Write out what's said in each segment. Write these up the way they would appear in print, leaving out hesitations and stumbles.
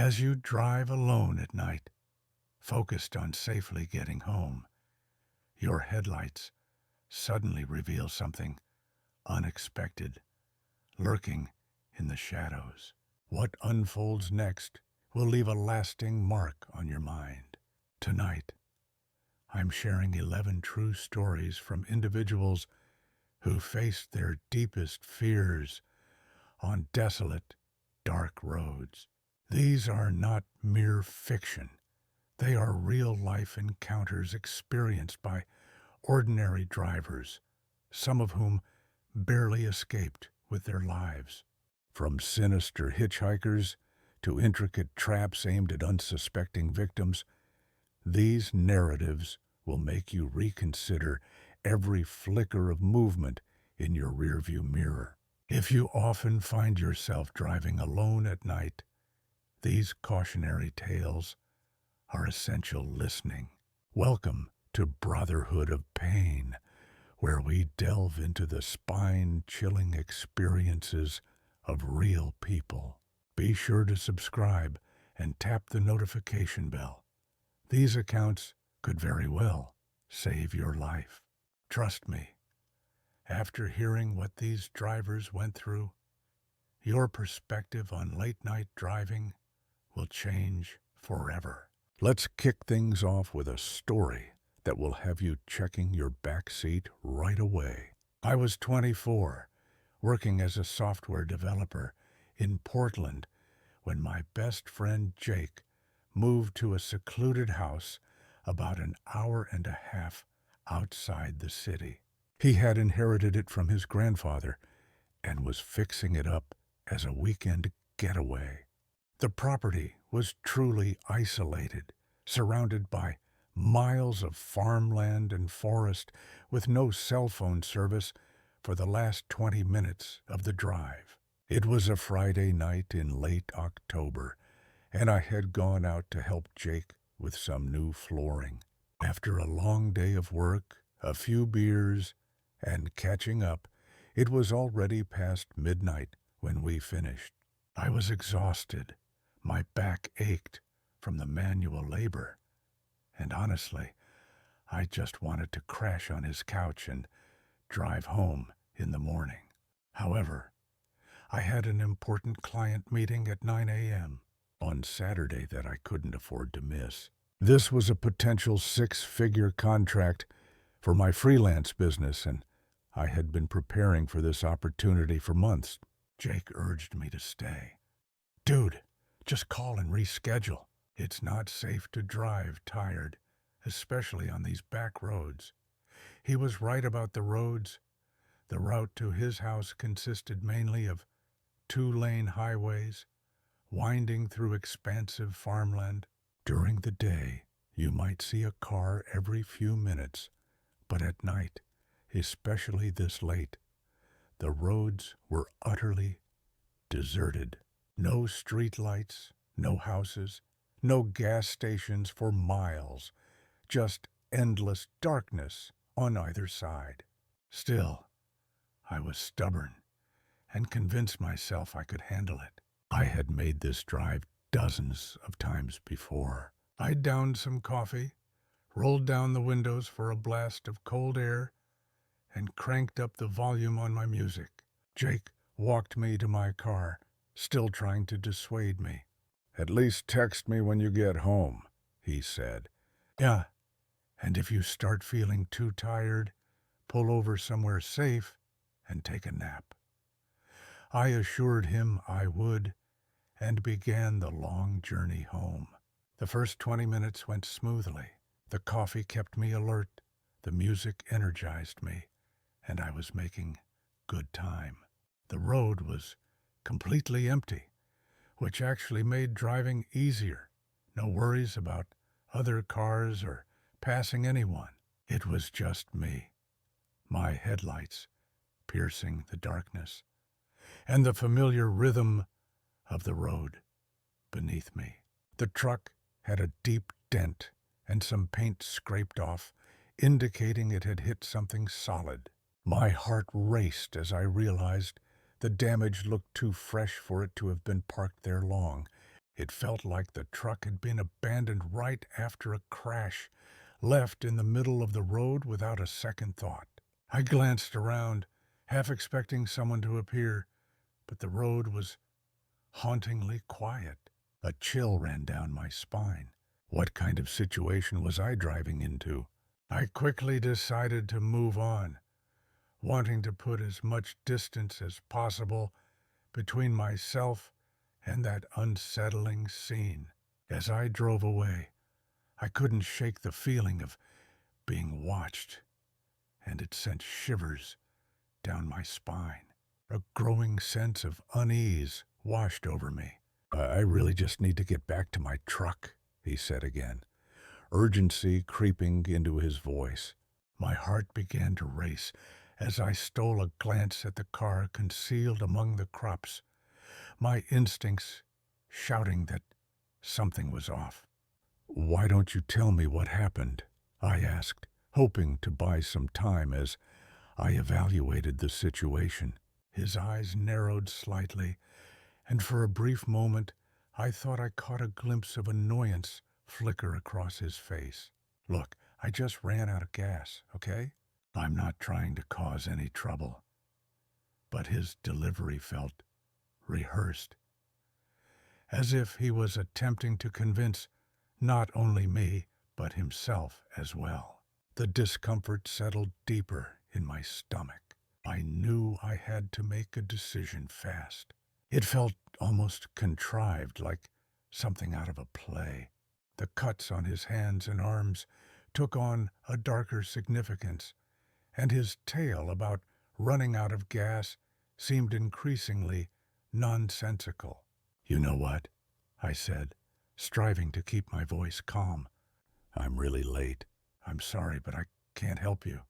As you drive alone at night, focused on safely getting home, your headlights suddenly reveal something unexpected lurking in the shadows. What unfolds next will leave a lasting mark on your mind. Tonight, I'm sharing 11 true stories from individuals who faced their deepest fears on desolate, dark roads. These are not mere fiction. They are real-life encounters experienced by ordinary drivers, some of whom barely escaped with their lives. From sinister hitchhikers to intricate traps aimed at unsuspecting victims, these narratives will make you reconsider every flicker of movement in your rearview mirror. If you often find yourself driving alone at night, these cautionary tales are essential listening. Welcome to Brotherhood of Pain, where we delve into the spine-chilling experiences of real people. Be sure to subscribe and tap the notification bell. These accounts could very well save your life. Trust me, after hearing what these drivers went through, your perspective on late-night driving will change forever. Let's kick things off with a story that will have you checking your back seat right away. I was 24, working as a software developer in Portland when my best friend Jake moved to a secluded house about an hour and a half outside the city. He had inherited it from his grandfather and was fixing it up as a weekend getaway. The property was truly isolated, surrounded by miles of farmland and forest with no cell phone service for the last 20 minutes of the drive. It was a Friday night in late October, and I had gone out to help Jake with some new flooring. After a long day of work, a few beers, and catching up, it was already past midnight when we finished. I was exhausted. My back ached from the manual labor. And honestly, I just wanted to crash on his couch and drive home in the morning. However, I had an important client meeting at 9 a.m. on Saturday that I couldn't afford to miss. This was a potential 6-figure contract for my freelance business, and I had been preparing for this opportunity for months. Jake urged me to stay. "Dude, just call and reschedule. It's not safe to drive tired, especially on these back roads." He was right about the roads. The route to his house consisted mainly of 2-lane highways, winding through expansive farmland. During the day, you might see a car every few minutes, but at night, especially this late, the roads were utterly deserted. No street lights, no houses, no gas stations for miles, just endless darkness on either side. Still, I was stubborn and convinced myself I could handle it. I had made this drive dozens of times before. I downed some coffee, rolled down the windows for a blast of cold air, and cranked up the volume on my music. Jake walked me to my car, still trying to dissuade me. "At least text me when you get home," he said. "Yeah, and if you start feeling too tired, pull over somewhere safe and take a nap." I assured him I would, and began the long journey home. The first 20 minutes went smoothly. The coffee kept me alert, the music energized me, and I was making good time. The road was completely empty, which actually made driving easier. No worries about other cars or passing anyone. It was just me, my headlights piercing the darkness, and the familiar rhythm of the road beneath me. The truck had a deep dent and some paint scraped off, indicating it had hit something solid. My heart raced as I realized the damage looked too fresh for it to have been parked there long. It felt like the truck had been abandoned right after a crash, left in the middle of the road without a second thought. I glanced around, half expecting someone to appear, but the road was hauntingly quiet. A chill ran down my spine. What kind of situation was I driving into? I quickly decided to move on, wanting to put as much distance as possible between myself and that unsettling scene. As I drove away, I couldn't shake the feeling of being watched, and it sent shivers down my spine. A growing sense of unease washed over me. I really just need to get back to my truck, he said again, urgency creeping into his voice. My heart began to race as I stole a glance at the car concealed among the crops, my instincts shouting that something was off. Why don't you tell me what happened? I asked, hoping to buy some time as I evaluated the situation. His eyes narrowed slightly, and for a brief moment I thought I caught a glimpse of annoyance flicker across his face. Look, I just ran out of gas, okay? I'm not trying to cause any trouble. But his delivery felt rehearsed, as if he was attempting to convince not only me, but himself as well. The discomfort settled deeper in my stomach. I knew I had to make a decision fast. It felt almost contrived, like something out of a play. The cuts on his hands and arms took on a darker significance, and his tale about running out of gas seemed increasingly nonsensical. You know what? I said, striving to keep my voice calm. I'm really late. I'm sorry, but I can't help you.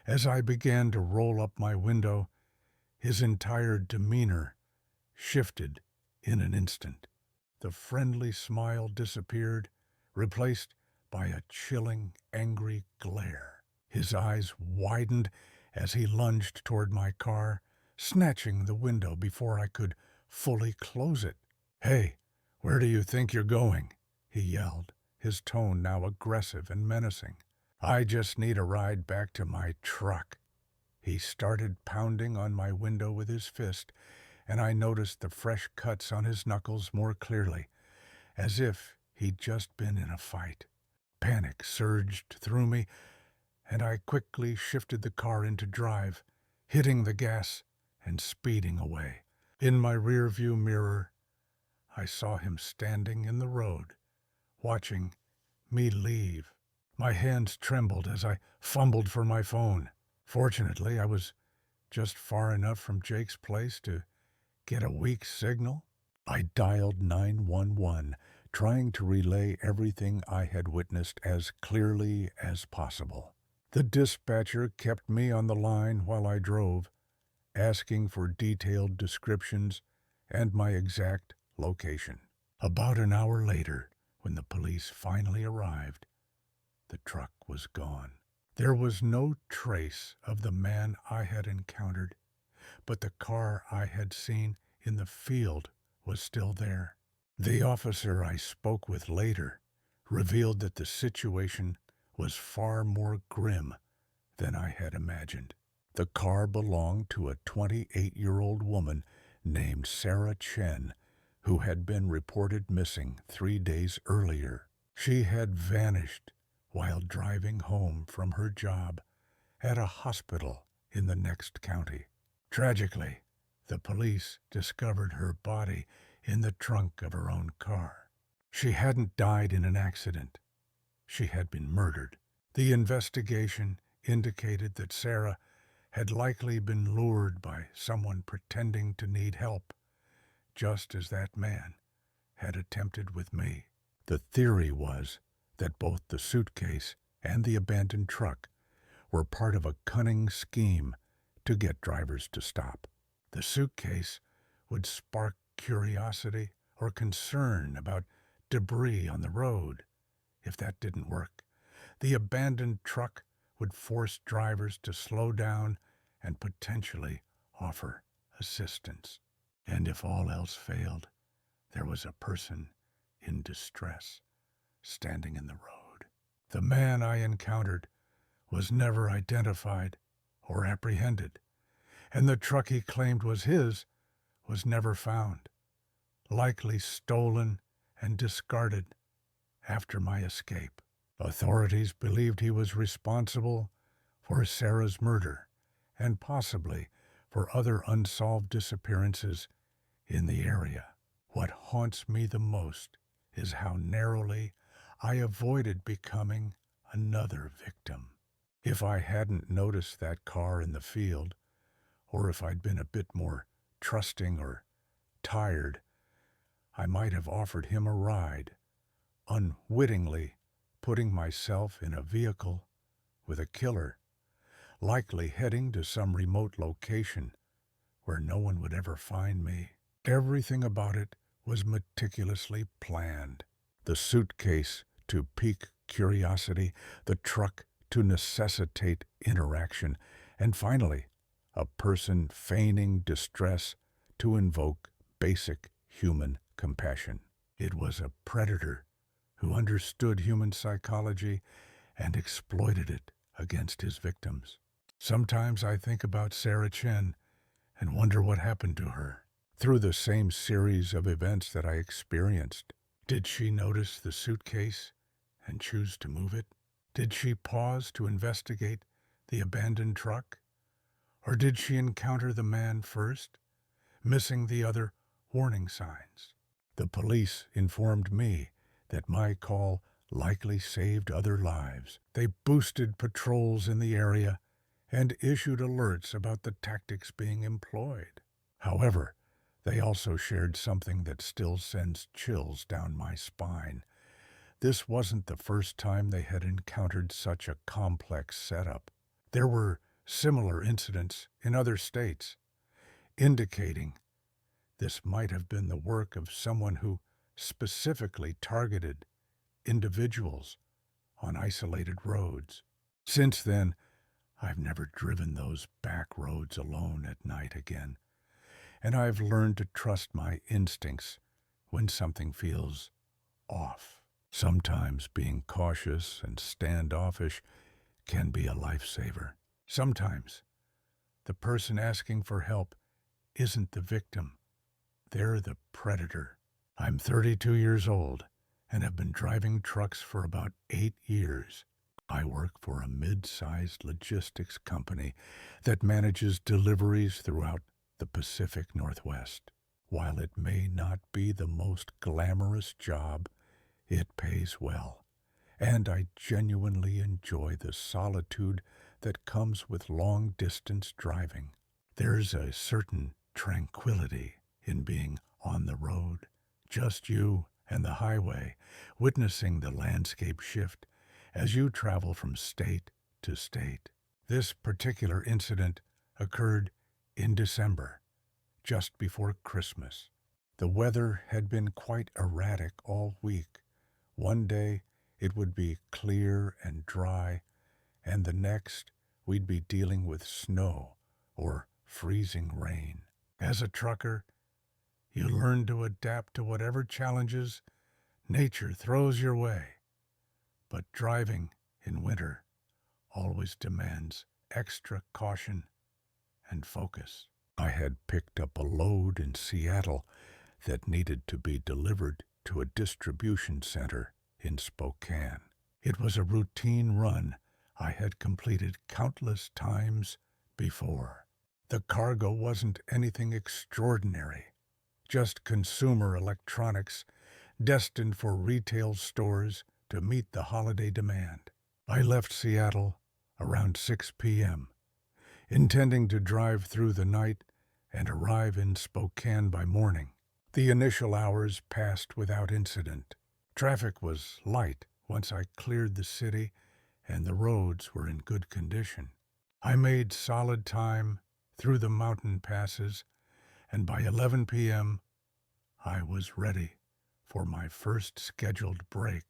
As I began to roll up my window, his entire demeanor shifted in an instant. The friendly smile disappeared, replaced by a chilling, angry glare. His eyes widened as he lunged toward my car, snatching the window before I could fully close it. Hey, where do you think you're going? He yelled, his tone now aggressive and menacing. I just need a ride back to my truck. He started pounding on my window with his fist, and I noticed the fresh cuts on his knuckles more clearly, as if he'd just been in a fight. Panic surged through me, and I quickly shifted the car into drive, hitting the gas and speeding away. In my rearview mirror, I saw him standing in the road, watching me leave. My hands trembled as I fumbled for my phone. Fortunately, I was just far enough from Jake's place to get a weak signal. I dialed 911, trying to relay everything I had witnessed as clearly as possible. The dispatcher kept me on the line while I drove, asking for detailed descriptions and my exact location. About an hour later, when the police finally arrived, the truck was gone. There was no trace of the man I had encountered, but the car I had seen in the field was still there. The officer I spoke with later revealed that the situation was far more grim than I had imagined. The car belonged to a 28-year-old woman named Sarah Chen, who had been reported missing 3 days earlier. She had vanished while driving home from her job at a hospital in the next county. Tragically, the police discovered her body in the trunk of her own car. She hadn't died in an accident. She had been murdered. The investigation indicated that Sarah had likely been lured by someone pretending to need help, just as that man had attempted with me. The theory was that both the suitcase and the abandoned truck were part of a cunning scheme to get drivers to stop. The suitcase would spark curiosity or concern about debris on the road. If that didn't work, the abandoned truck would force drivers to slow down and potentially offer assistance. And if all else failed, there was a person in distress standing in the road. The man I encountered was never identified or apprehended, and the truck he claimed was his was never found, likely stolen and discarded after my escape. Authorities believed he was responsible for Sarah's murder and possibly for other unsolved disappearances in the area. What haunts me the most is how narrowly I avoided becoming another victim. If I hadn't noticed that car in the field, or if I'd been a bit more trusting or tired, I might have offered him a ride, unwittingly putting myself in a vehicle with a killer, likely heading to some remote location where no one would ever find me. Everything about it was meticulously planned. The suitcase to pique curiosity, the truck to necessitate interaction, and finally, a person feigning distress to invoke basic human compassion. It was a predator who understood human psychology and exploited it against his victims. Sometimes I think about Sarah Chen and wonder what happened to her. Through the same series of events that I experienced, did she notice the suitcase and choose to move it? Did she pause to investigate the abandoned truck? Or did she encounter the man first, missing the other warning signs? The police informed me that my call likely saved other lives. They boosted patrols in the area and issued alerts about the tactics being employed. However, they also shared something that still sends chills down my spine. This wasn't the first time they had encountered such a complex setup. There were similar incidents in other states, indicating this might have been the work of someone who specifically targeted individuals on isolated roads. Since then, I've never driven those back roads alone at night again, and I've learned to trust my instincts when something feels off. Sometimes being cautious and standoffish can be a lifesaver. Sometimes the person asking for help isn't the victim, they're the predator. I'm 32 years old and have been driving trucks for about 8 years. I work for a mid-sized logistics company that manages deliveries throughout the Pacific Northwest. While it may not be the most glamorous job, it pays well, and I genuinely enjoy the solitude that comes with long-distance driving. There's a certain tranquility in being on the road, just you and the highway, witnessing the landscape shift as you travel from state to state. This particular incident occurred in December, just before Christmas. The weather had been quite erratic all week. One day it would be clear and dry, and the next we'd be dealing with snow or freezing rain. As a trucker, you learn to adapt to whatever challenges nature throws your way. But driving in winter always demands extra caution and focus. I had picked up a load in Seattle that needed to be delivered to a distribution center in Spokane. It was a routine run I had completed countless times before. The cargo wasn't anything extraordinary, just consumer electronics destined for retail stores to meet the holiday demand. I left Seattle around 6 p.m., intending to drive through the night and arrive in Spokane by morning. The initial hours passed without incident. Traffic was light once I cleared the city, and the roads were in good condition. I made solid time through the mountain passes, and by 11 p.m., I was ready for my first scheduled break.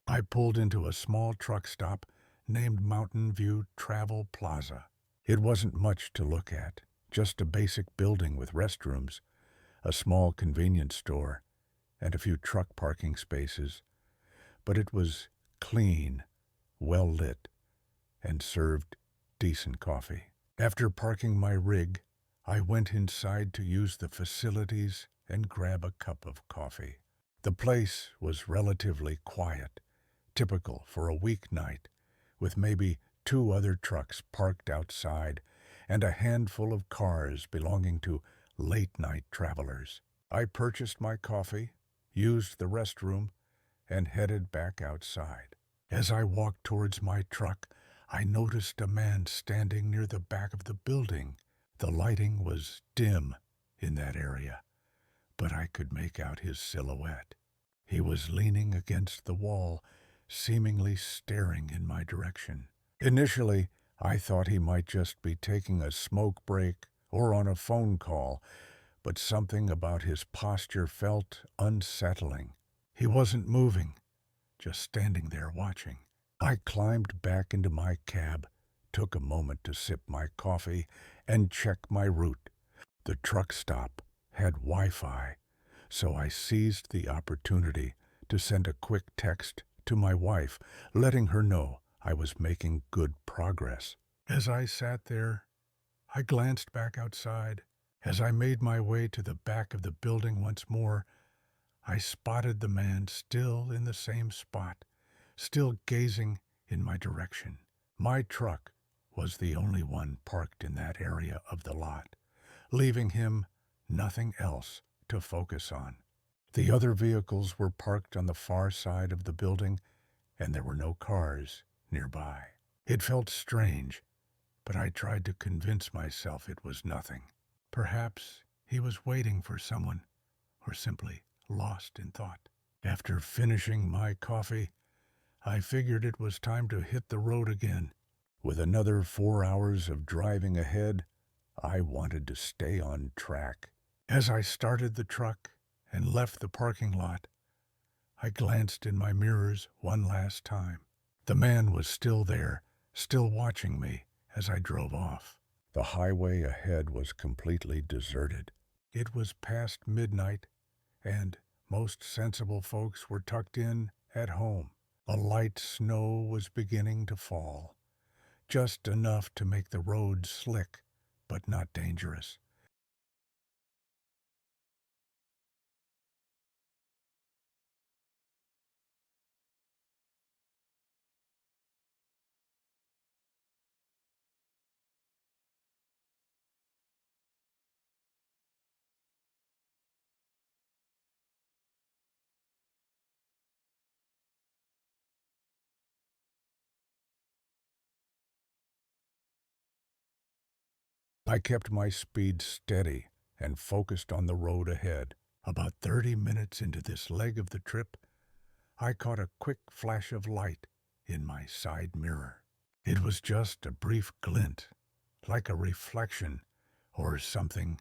I pulled into a small truck stop named Mountain View Travel Plaza. It wasn't much to look at, just a basic building with restrooms, a small convenience store, and a few truck parking spaces, but it was clean, well lit, and served decent coffee. After parking my rig, I went inside to use the facilities and grab a cup of coffee. The place was relatively quiet, typical for a weeknight, with maybe 2 other trucks parked outside and a handful of cars belonging to late-night travelers. I purchased my coffee, used the restroom, and headed back outside. As I walked towards my truck, I noticed a man standing near the back of the building. The lighting was dim in that area, but I could make out his silhouette. He was leaning against the wall, seemingly staring in my direction. Initially, I thought he might just be taking a smoke break or on a phone call, but something about his posture felt unsettling. He wasn't moving, just standing there watching. I climbed back into my cab, took a moment to sip my coffee, and check my route. The truck stop had Wi-Fi, so I seized the opportunity to send a quick text to my wife, letting her know I was making good progress. As I sat there, I glanced back outside. As I made my way to the back of the building once more, I spotted the man still in the same spot, still gazing in my direction. My truck was the only one parked in that area of the lot, leaving him nothing else to focus on. The other vehicles were parked on the far side of the building, and there were no cars nearby. It felt strange, but I tried to convince myself it was nothing. Perhaps he was waiting for someone, or simply lost in thought. After finishing my coffee, I figured it was time to hit the road again. With another 4 hours of driving ahead, I wanted to stay on track. As I started the truck and left the parking lot, I glanced in my mirrors one last time. The man was still there, still watching me as I drove off. The highway ahead was completely deserted. It was past midnight, and most sensible folks were tucked in at home. A light snow was beginning to fall, just enough to make the road slick, but not dangerous. I kept my speed steady and focused on the road ahead. About 30 minutes into this leg of the trip, I caught a quick flash of light in my side mirror. It was just a brief glint, like a reflection or something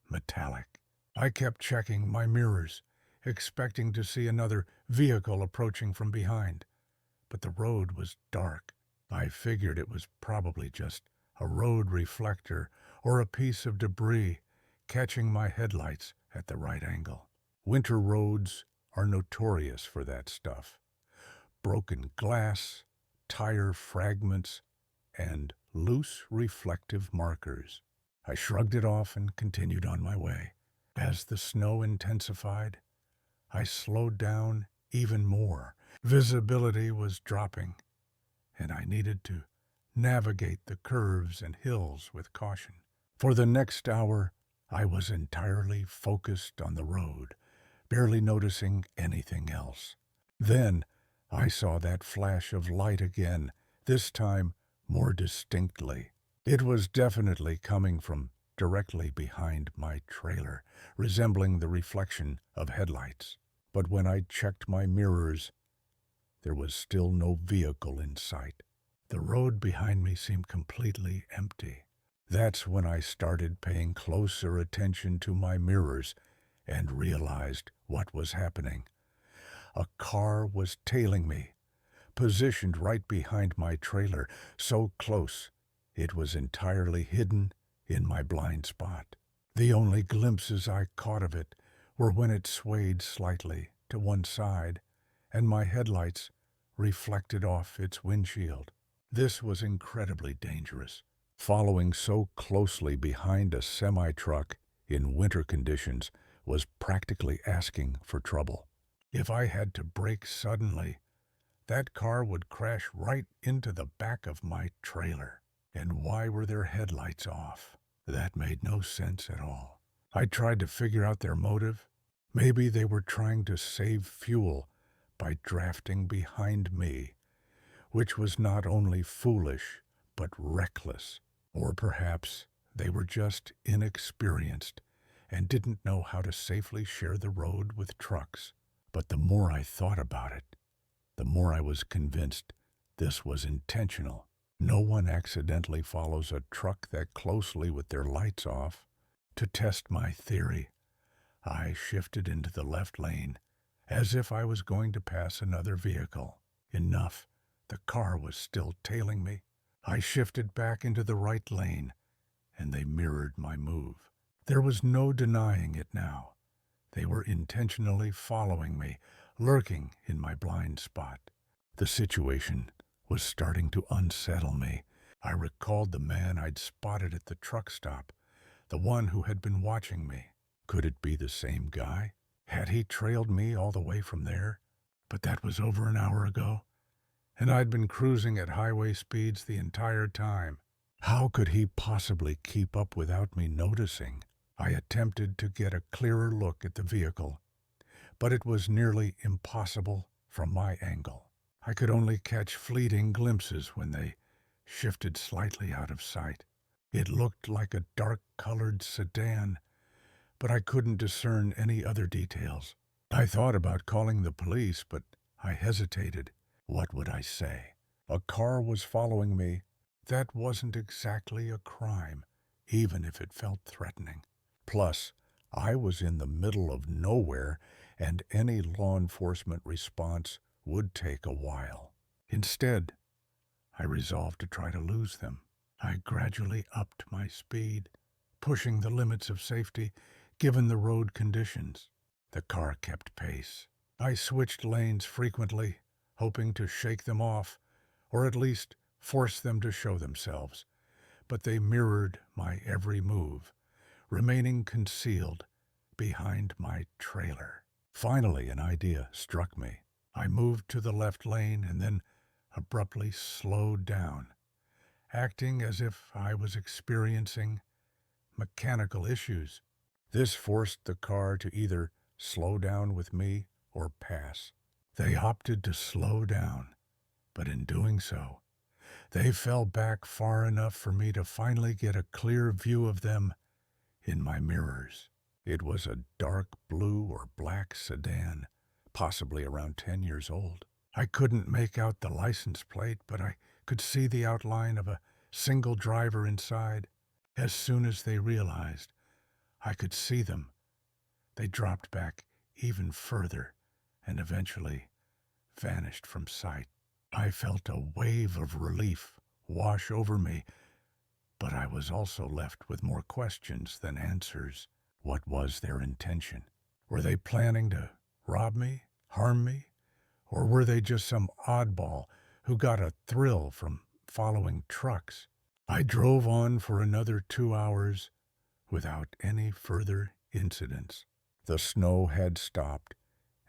metallic. I kept checking my mirrors, expecting to see another vehicle approaching from behind, but the road was dark. I figured it was probably just a road reflector or a piece of debris catching my headlights at the right angle. Winter roads are notorious for that stuff. Broken glass, tire fragments, and loose reflective markers. I shrugged it off and continued on my way. As the snow intensified, I slowed down even more. Visibility was dropping, and I needed to navigate the curves and hills with caution. For the next hour, I was entirely focused on the road, barely noticing anything else. Then I saw that flash of light again, this time more distinctly. It was definitely coming from directly behind my trailer, resembling the reflection of headlights. But when I checked my mirrors, there was still no vehicle in sight. The road behind me seemed completely empty. That's when I started paying closer attention to my mirrors and realized what was happening. A car was tailing me, positioned right behind my trailer, so close it was entirely hidden in my blind spot. The only glimpses I caught of it were when it swayed slightly to one side and my headlights reflected off its windshield. This was incredibly dangerous. Following so closely behind a semi-truck in winter conditions was practically asking for trouble. If I had to brake suddenly, that car would crash right into the back of my trailer. And why were their headlights off? That made no sense at all. I tried to figure out their motive. Maybe they were trying to save fuel by drafting behind me, which was not only foolish, but reckless. Or perhaps they were just inexperienced and didn't know how to safely share the road with trucks. But the more I thought about it, the more I was convinced this was intentional. No one accidentally follows a truck that closely with their lights off. To test my theory, I shifted into the left lane, as if I was going to pass another vehicle. Enough, the car was still tailing me. I shifted back into the right lane, and they mirrored my move. There was no denying it now. They were intentionally following me, lurking in my blind spot. The situation was starting to unsettle me. I recalled the man I'd spotted at the truck stop, the one who had been watching me. Could it be the same guy? Had he trailed me all the way from there? But that was over an hour ago, and I'd been cruising at highway speeds the entire time. How could he possibly keep up without me noticing? I attempted to get a clearer look at the vehicle, but it was nearly impossible from my angle. I could only catch fleeting glimpses when they shifted slightly out of sight. It looked like a dark-colored sedan, but I couldn't discern any other details. I thought about calling the police, but I hesitated. What would I say? A car was following me. That wasn't exactly a crime, even if it felt threatening. Plus, I was in the middle of nowhere, and any law enforcement response would take a while. Instead, I resolved to try to lose them. I gradually upped my speed, pushing the limits of safety given the road conditions. The car kept pace. I switched lanes frequently, hoping to shake them off, or at least force them to show themselves. But they mirrored my every move, remaining concealed behind my trailer. Finally, an idea struck me. I moved to the left lane and then abruptly slowed down, acting as if I was experiencing mechanical issues. This forced the car to either slow down with me or pass. They opted to slow down, but in doing so, they fell back far enough for me to finally get a clear view of them in my mirrors. It was a dark blue or black sedan, possibly around 10 years old. I couldn't make out the license plate, but I could see the outline of a single driver inside. As soon as they realized I could see them, they dropped back even further and eventually vanished from sight. I felt a wave of relief wash over me, but I was also left with more questions than answers. What was their intention? Were they planning to rob me, harm me, or were they just some oddball who got a thrill from following trucks? I drove on for another 2 hours without any further incidents. The snow had stopped,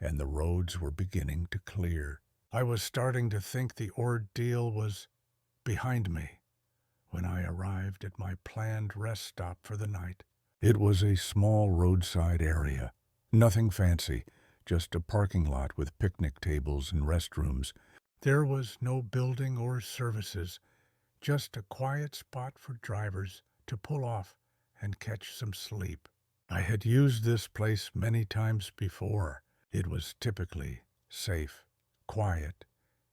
and the roads were beginning to clear. I was starting to think the ordeal was behind me when I arrived at my planned rest stop for the night. It was a small roadside area. Nothing fancy, just a parking lot with picnic tables and restrooms. There was no building or services, just a quiet spot for drivers to pull off and catch some sleep. I had used this place many times before. It was typically safe, quiet,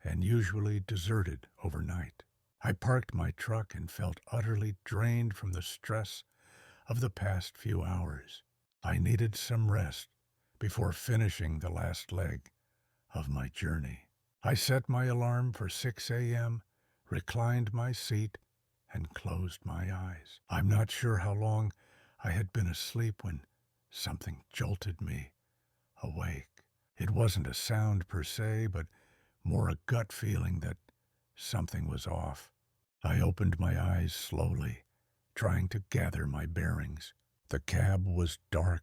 and usually deserted overnight. I parked my truck and felt utterly drained from the stress of the past few hours. I needed some rest before finishing the last leg of my journey. I set my alarm for 6 a.m., reclined my seat, and closed my eyes. I'm not sure how long I had been asleep when something jolted me awake. It wasn't a sound per se, but more a gut feeling that something was off. I opened my eyes slowly, trying to gather my bearings. The cab was dark,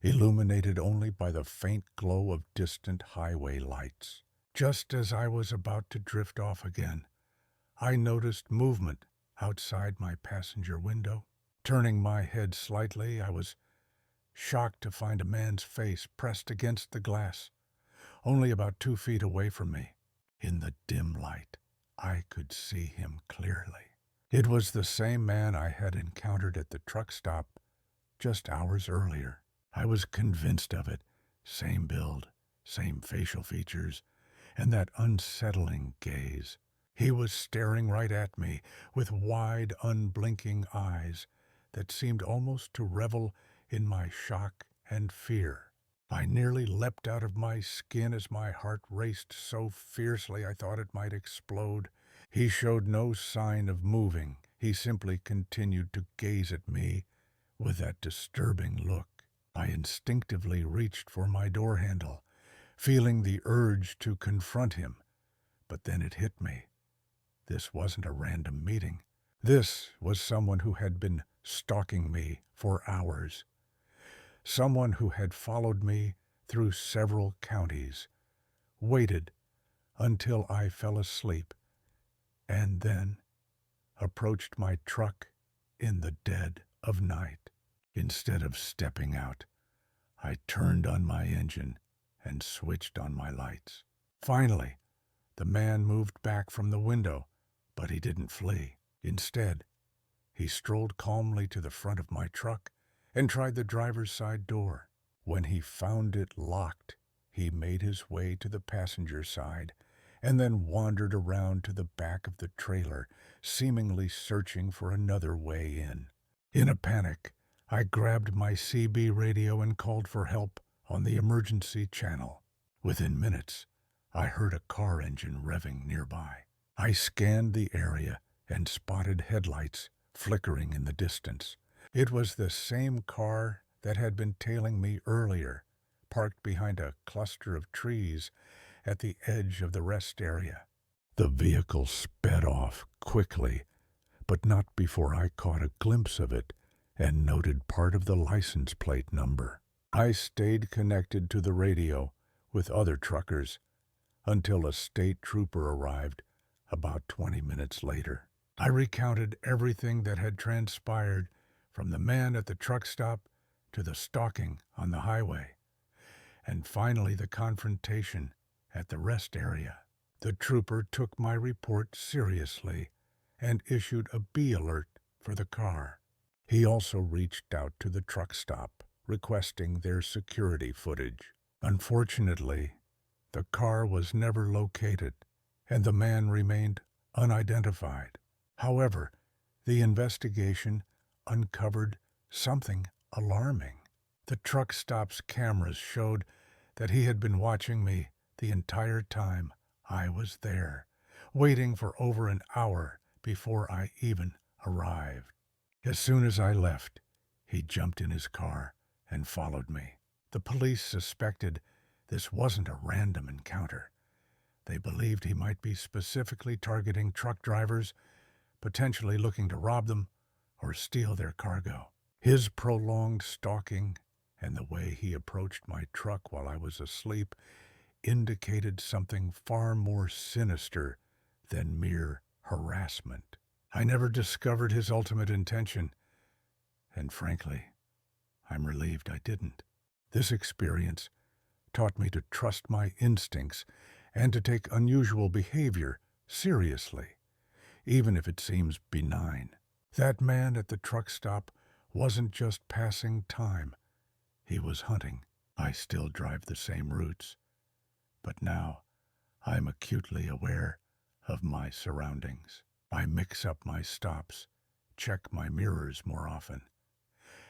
illuminated only by the faint glow of distant highway lights. Just as I was about to drift off again, I noticed movement outside my passenger window. Turning my head slightly, I was shocked to find a man's face pressed against the glass, only about 2 feet away from me. In the dim light, I could see him clearly. It was the same man I had encountered at the truck stop just hours earlier. I was convinced of it. Same build, same facial features, and that unsettling gaze. He was staring right at me with wide, unblinking eyes that seemed almost to revel in my shock and fear. I nearly leapt out of my skin as my heart raced so fiercely I thought it might explode. He showed no sign of moving. He simply continued to gaze at me with that disturbing look. I instinctively reached for my door handle, feeling the urge to confront him. But then it hit me. This wasn't a random meeting. This was someone who had been stalking me for hours. Someone who had followed me through several counties, waited until I fell asleep, and then approached my truck in the dead of night. Instead of stepping out, I turned on my engine and switched on my lights. Finally, the man moved back from the window, but he didn't flee. Instead, he strolled calmly to the front of my truck and tried the driver's side door. When he found it locked, he made his way to the passenger side and then wandered around to the back of the trailer, seemingly searching for another way in. In a panic, I grabbed my CB radio and called for help on the emergency channel. Within minutes, I heard a car engine revving nearby. I scanned the area and spotted headlights flickering in the distance. It was the same car that had been tailing me earlier, parked behind a cluster of trees at the edge of the rest area. The vehicle sped off quickly, but not before I caught a glimpse of it and noted part of the license plate number. I stayed connected to the radio with other truckers until a state trooper arrived about 20 minutes later. I recounted everything that had transpired, from the man at the truck stop to the stalking on the highway, and finally the confrontation at the rest area. The trooper took my report seriously and issued a B alert for the car. He also reached out to the truck stop, requesting their security footage. Unfortunately, the car was never located, and the man remained unidentified. However, the investigation uncovered something alarming. The truck stop's cameras showed that he had been watching me the entire time I was there, waiting for over an hour before I even arrived. As soon as I left, he jumped in his car and followed me. The police suspected this wasn't a random encounter. They believed he might be specifically targeting truck drivers, potentially looking to rob them or steal their cargo. His prolonged stalking and the way he approached my truck while I was asleep indicated something far more sinister than mere harassment. I never discovered his ultimate intention, and frankly, I'm relieved I didn't. This experience taught me to trust my instincts and to take unusual behavior seriously, even if it seems benign. That man at the truck stop wasn't just passing time. He was hunting. I still drive the same routes, but now I'm acutely aware of my surroundings. I mix up my stops, check my mirrors more often,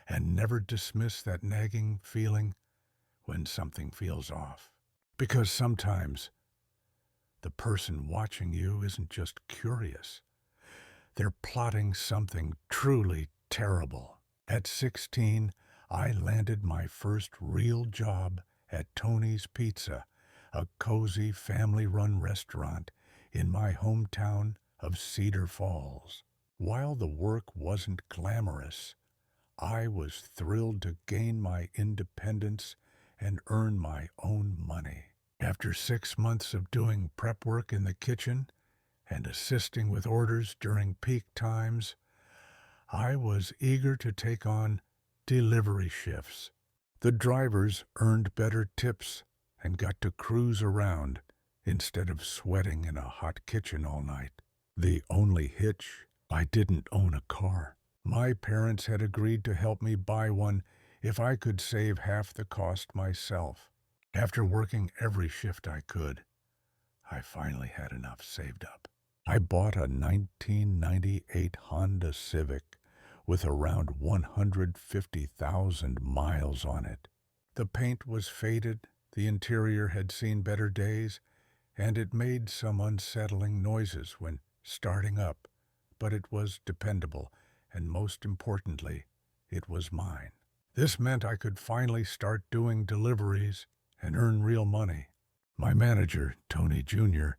and never dismiss that nagging feeling when something feels off. Because sometimes the person watching you isn't just curious. They're plotting something truly terrible. At 16, I landed my first real job at Tony's Pizza, a cozy family-run restaurant in my hometown of Cedar Falls. While the work wasn't glamorous, I was thrilled to gain my independence and earn my own money. After 6 months of doing prep work in the kitchen and assisting with orders during peak times, I was eager to take on delivery shifts. The drivers earned better tips and got to cruise around instead of sweating in a hot kitchen all night. The only hitch, I didn't own a car. My parents had agreed to help me buy one if I could save half the cost myself. After working every shift I could, I finally had enough saved up. I bought a 1998 Honda Civic with around 150,000 miles on it. The paint was faded, the interior had seen better days, and it made some unsettling noises when starting up, but it was dependable, and most importantly, it was mine. This meant I could finally start doing deliveries and earn real money. My manager, Tony Jr.,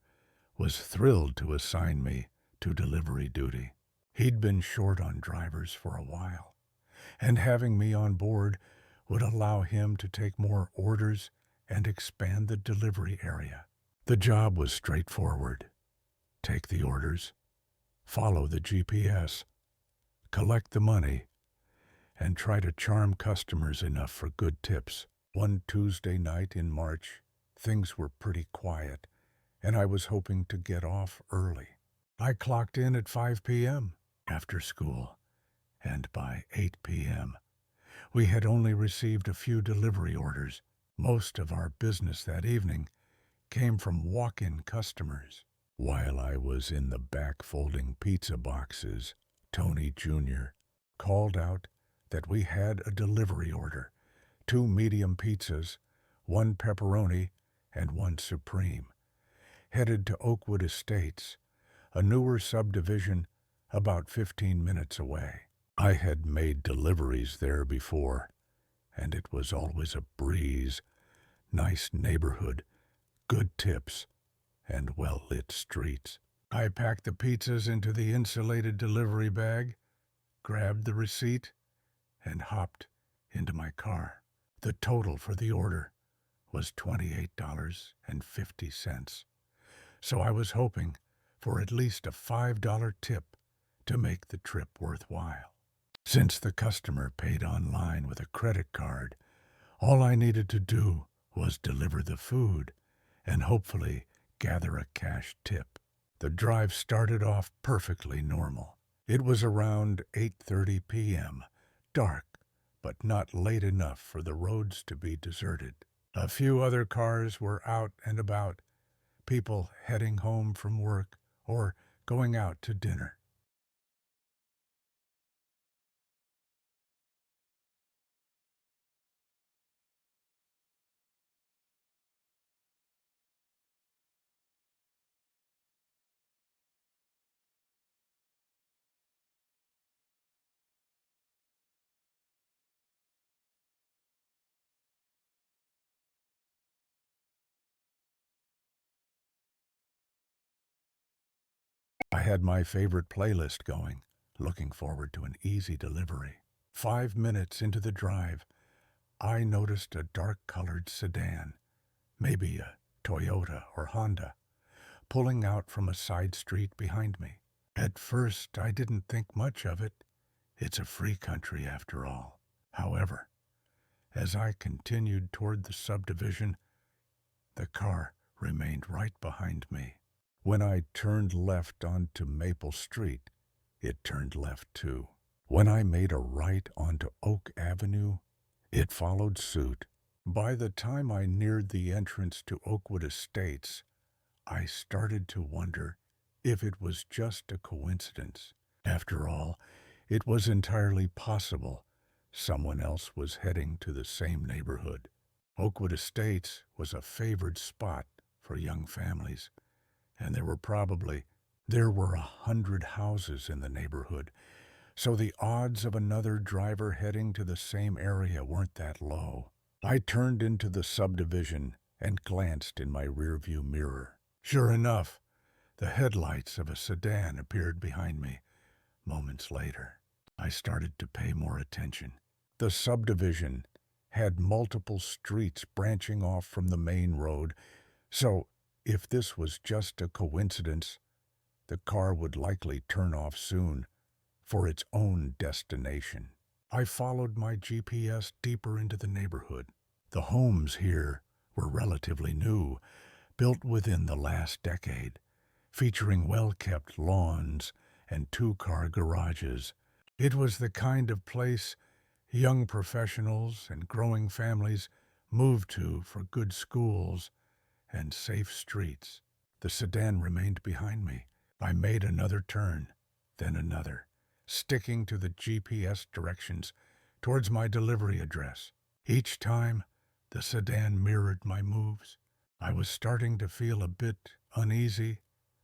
was thrilled to assign me to delivery duty. He'd been short on drivers for a while, and having me on board would allow him to take more orders and expand the delivery area. The job was straightforward. Take the orders, follow the GPS, collect the money, and try to charm customers enough for good tips. One Tuesday night in March, things were pretty quiet, and I was hoping to get off early. I clocked in at 5 p.m. after school, and by 8 p.m., we had only received a few delivery orders. Most of our business that evening came from walk-in customers. While I was in the back folding pizza boxes, Tony Jr. called out that we had a delivery order: 2 medium pizzas, 1 pepperoni, and 1 supreme, headed to Oakwood Estates, a newer subdivision about 15 minutes away. I had made deliveries there before, and it was always a breeze. Nice neighborhood, good tips, and well-lit streets. I packed the pizzas into the insulated delivery bag, grabbed the receipt, and hopped into my car. The total for the order was $28.50, so I was hoping for at least a $5 tip to make the trip worthwhile. Since the customer paid online with a credit card, all I needed to do was deliver the food and hopefully gather a cash tip. The drive started off perfectly normal. It was around 8:30 p.m., dark, but not late enough for the roads to be deserted. A few other cars were out and about, people heading home from work or going out to dinner. I had my favorite playlist going, looking forward to an easy delivery. 5 minutes into the drive, I noticed a dark-colored sedan, maybe a Toyota or Honda, pulling out from a side street behind me. At first, I didn't think much of it. It's a free country after all. However, as I continued toward the subdivision, the car remained right behind me. When I turned left onto Maple Street, it turned left too. When I made a right onto Oak Avenue, it followed suit. By the time I neared the entrance to Oakwood Estates, I started to wonder if it was just a coincidence. After all, it was entirely possible someone else was heading to the same neighborhood. Oakwood Estates was a favored spot for young families, and there were 100 houses in the neighborhood, so the odds of another driver heading to the same area weren't that low. I turned into the subdivision and glanced in my rearview mirror. Sure enough, the headlights of a sedan appeared behind me moments later. I started to pay more attention. The subdivision had multiple streets branching off from the main road, so if this was just a coincidence, the car would likely turn off soon for its own destination. I followed my GPS deeper into the neighborhood. The homes here were relatively new, built within the last decade, featuring well-kept lawns and two-car garages. It was the kind of place young professionals and growing families moved to for good schools and safe streets. The sedan remained behind me. I made another turn, then another, sticking to the GPS directions towards my delivery address. Each time, the sedan mirrored my moves. I was starting to feel a bit uneasy,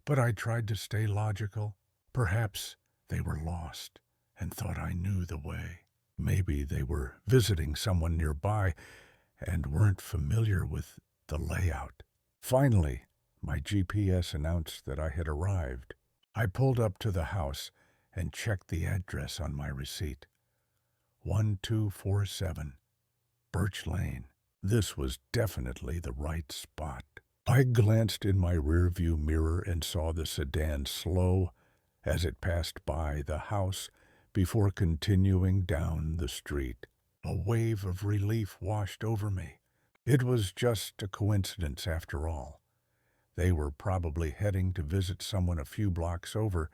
but I tried to stay logical. Perhaps they were lost and thought I knew the way. Maybe they were visiting someone nearby and weren't familiar with the layout. Finally, my GPS announced that I had arrived. I pulled up to the house and checked the address on my receipt. 1247 Birch Lane. This was definitely the right spot. I glanced in my rearview mirror and saw the sedan slow as it passed by the house before continuing down the street. A wave of relief washed over me. It was just a coincidence after all. They were probably heading to visit someone a few blocks over,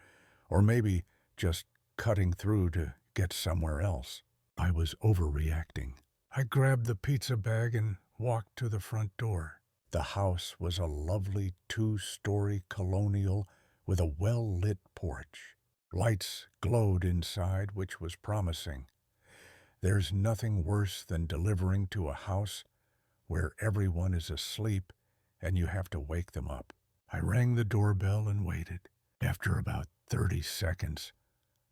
or maybe just cutting through to get somewhere else. I was overreacting. I grabbed the pizza bag and walked to the front door. The house was a lovely two-story colonial with a well-lit porch. Lights glowed inside, which was promising. There's nothing worse than delivering to a house where everyone is asleep and you have to wake them up. I rang the doorbell and waited. After about 30 seconds,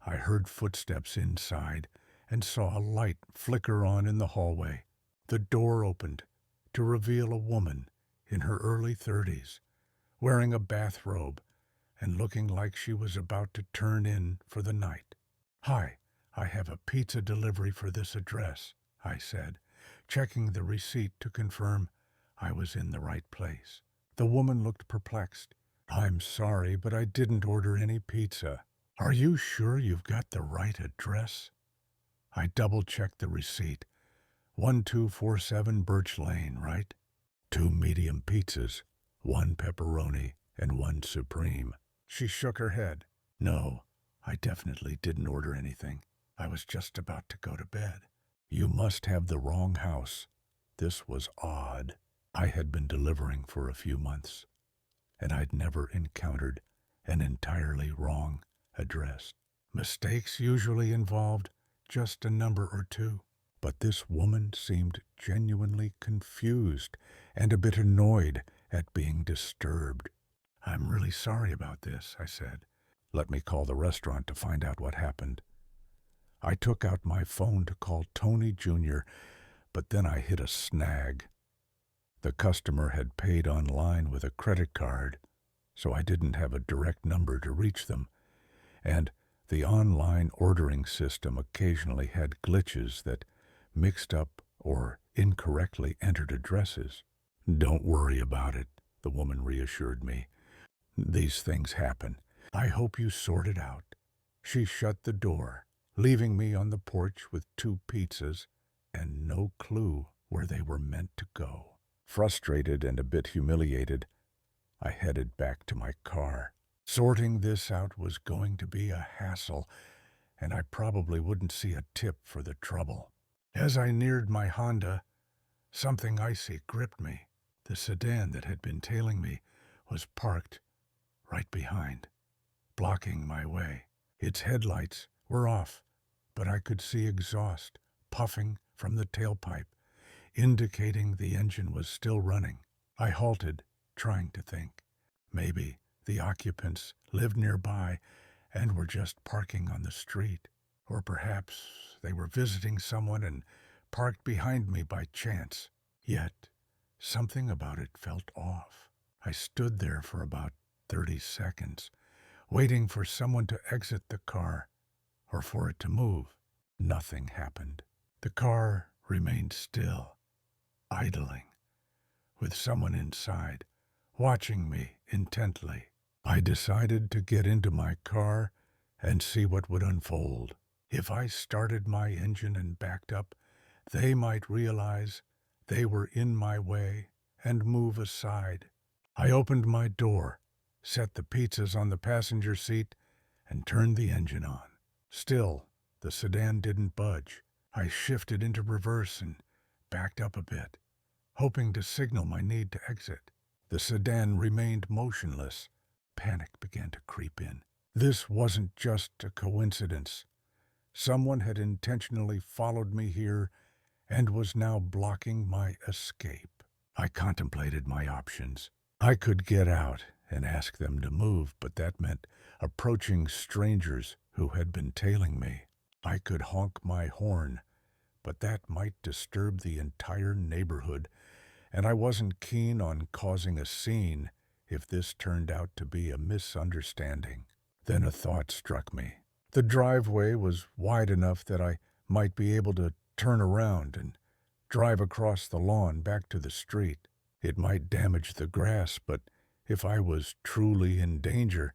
I heard footsteps inside and saw a light flicker on in the hallway. The door opened to reveal a woman in her early 30s, wearing a bathrobe and looking like she was about to turn in for the night. "Hi, I have a pizza delivery for this address," I said, checking the receipt to confirm I was in the right place. The woman looked perplexed. "I'm sorry, but I didn't order any pizza." "Are you sure you've got the right address?" I double-checked the receipt. 1247 Birch Lane, right? 2 medium pizzas, 1 pepperoni, and 1 supreme. She shook her head. "No, I definitely didn't order anything. I was just about to go to bed." "You must have the wrong house." This was odd. I had been delivering for a few months, and I'd never encountered an entirely wrong address. Mistakes usually involved just a number or two, but this woman seemed genuinely confused and a bit annoyed at being disturbed. "I'm really sorry about this," I said. "Let me call the restaurant to find out what happened." I took out my phone to call Tony Jr., but then I hit a snag. The customer had paid online with a credit card, so I didn't have a direct number to reach them, and the online ordering system occasionally had glitches that mixed up or incorrectly entered addresses. "Don't worry about it," the woman reassured me. "These things happen. I hope you sort it out." She shut the door, leaving me on the porch with 2 pizzas and no clue where they were meant to go. Frustrated and a bit humiliated, I headed back to my car. Sorting this out was going to be a hassle, and I probably wouldn't see a tip for the trouble. As I neared my Honda, something icy gripped me. The sedan that had been tailing me was parked right behind, blocking my way. Its headlights were off, but I could see exhaust puffing from the tailpipe, indicating the engine was still running. I halted, trying to think. Maybe the occupants lived nearby and were just parking on the street. Or perhaps they were visiting someone and parked behind me by chance. Yet, something about it felt off. I stood there for about 30 seconds, waiting for someone to exit the car or for it to move. Nothing happened. The car remained still, idling, with someone inside, watching me intently. I decided to get into my car and see what would unfold. If I started my engine and backed up, they might realize they were in my way and move aside. I opened my door, set the pizzas on the passenger seat, and turned the engine on. Still, the sedan didn't budge. I shifted into reverse and backed up a bit, hoping to signal my need to exit. The sedan remained motionless. Panic began to creep in. This wasn't just a coincidence. Someone had intentionally followed me here and was now blocking my escape. I contemplated my options. I could get out and ask them to move, but that meant approaching strangers who had been tailing me. I could honk my horn, but that might disturb the entire neighborhood, and I wasn't keen on causing a scene if this turned out to be a misunderstanding. Then a thought struck me. The driveway was wide enough that I might be able to turn around and drive across the lawn back to the street. It might damage the grass, but if I was truly in danger,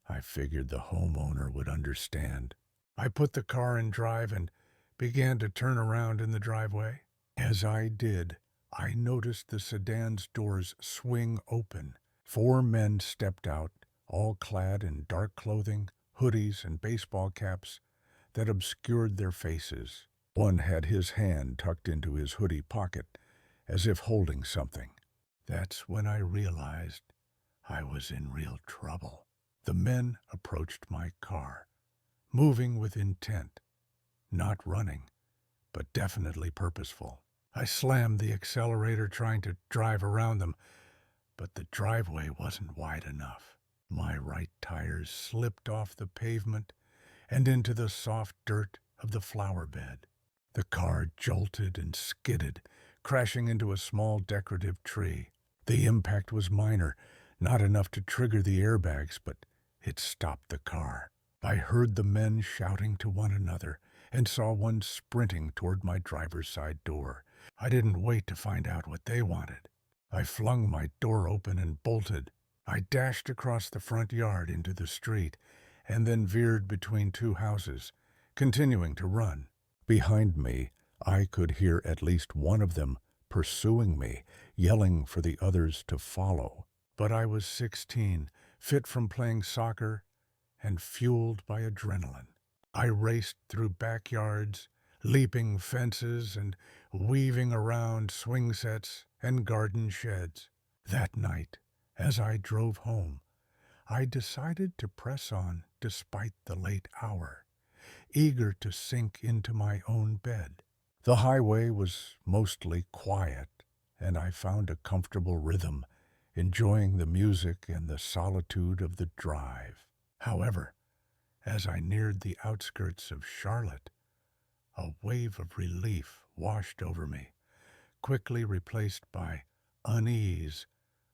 I figured the homeowner would understand. I put the car in drive and began to turn around in the driveway. As I did, I noticed the sedan's doors swing open. 4 men stepped out, all clad in dark clothing, hoodies, and baseball caps that obscured their faces. One had his hand tucked into his hoodie pocket, as if holding something. That's when I realized I was in real trouble. The men approached my car, moving with intent, not running, but definitely purposeful. I slammed the accelerator trying to drive around them, but the driveway wasn't wide enough. My right tires slipped off the pavement and into the soft dirt of the flower bed. The car jolted and skidded, crashing into a small decorative tree. The impact was minor, not enough to trigger the airbags, but it stopped the car. I heard the men shouting to one another and saw one sprinting toward my driver's side door. I didn't wait to find out what they wanted. I flung my door open and bolted. I dashed across the front yard into the street and then veered between 2 houses, continuing to run. Behind me, I could hear at least one of them pursuing me, yelling for the others to follow. But I was 16, fit from playing soccer, and fueled by adrenaline. I raced through backyards, leaping fences and weaving around swing sets and garden sheds. That night, as I drove home, I decided to press on despite the late hour, eager to sink into my own bed. The highway was mostly quiet, and I found a comfortable rhythm, enjoying the music and the solitude of the drive. However, as I neared the outskirts of Charlotte, a wave of relief washed over me, quickly replaced by unease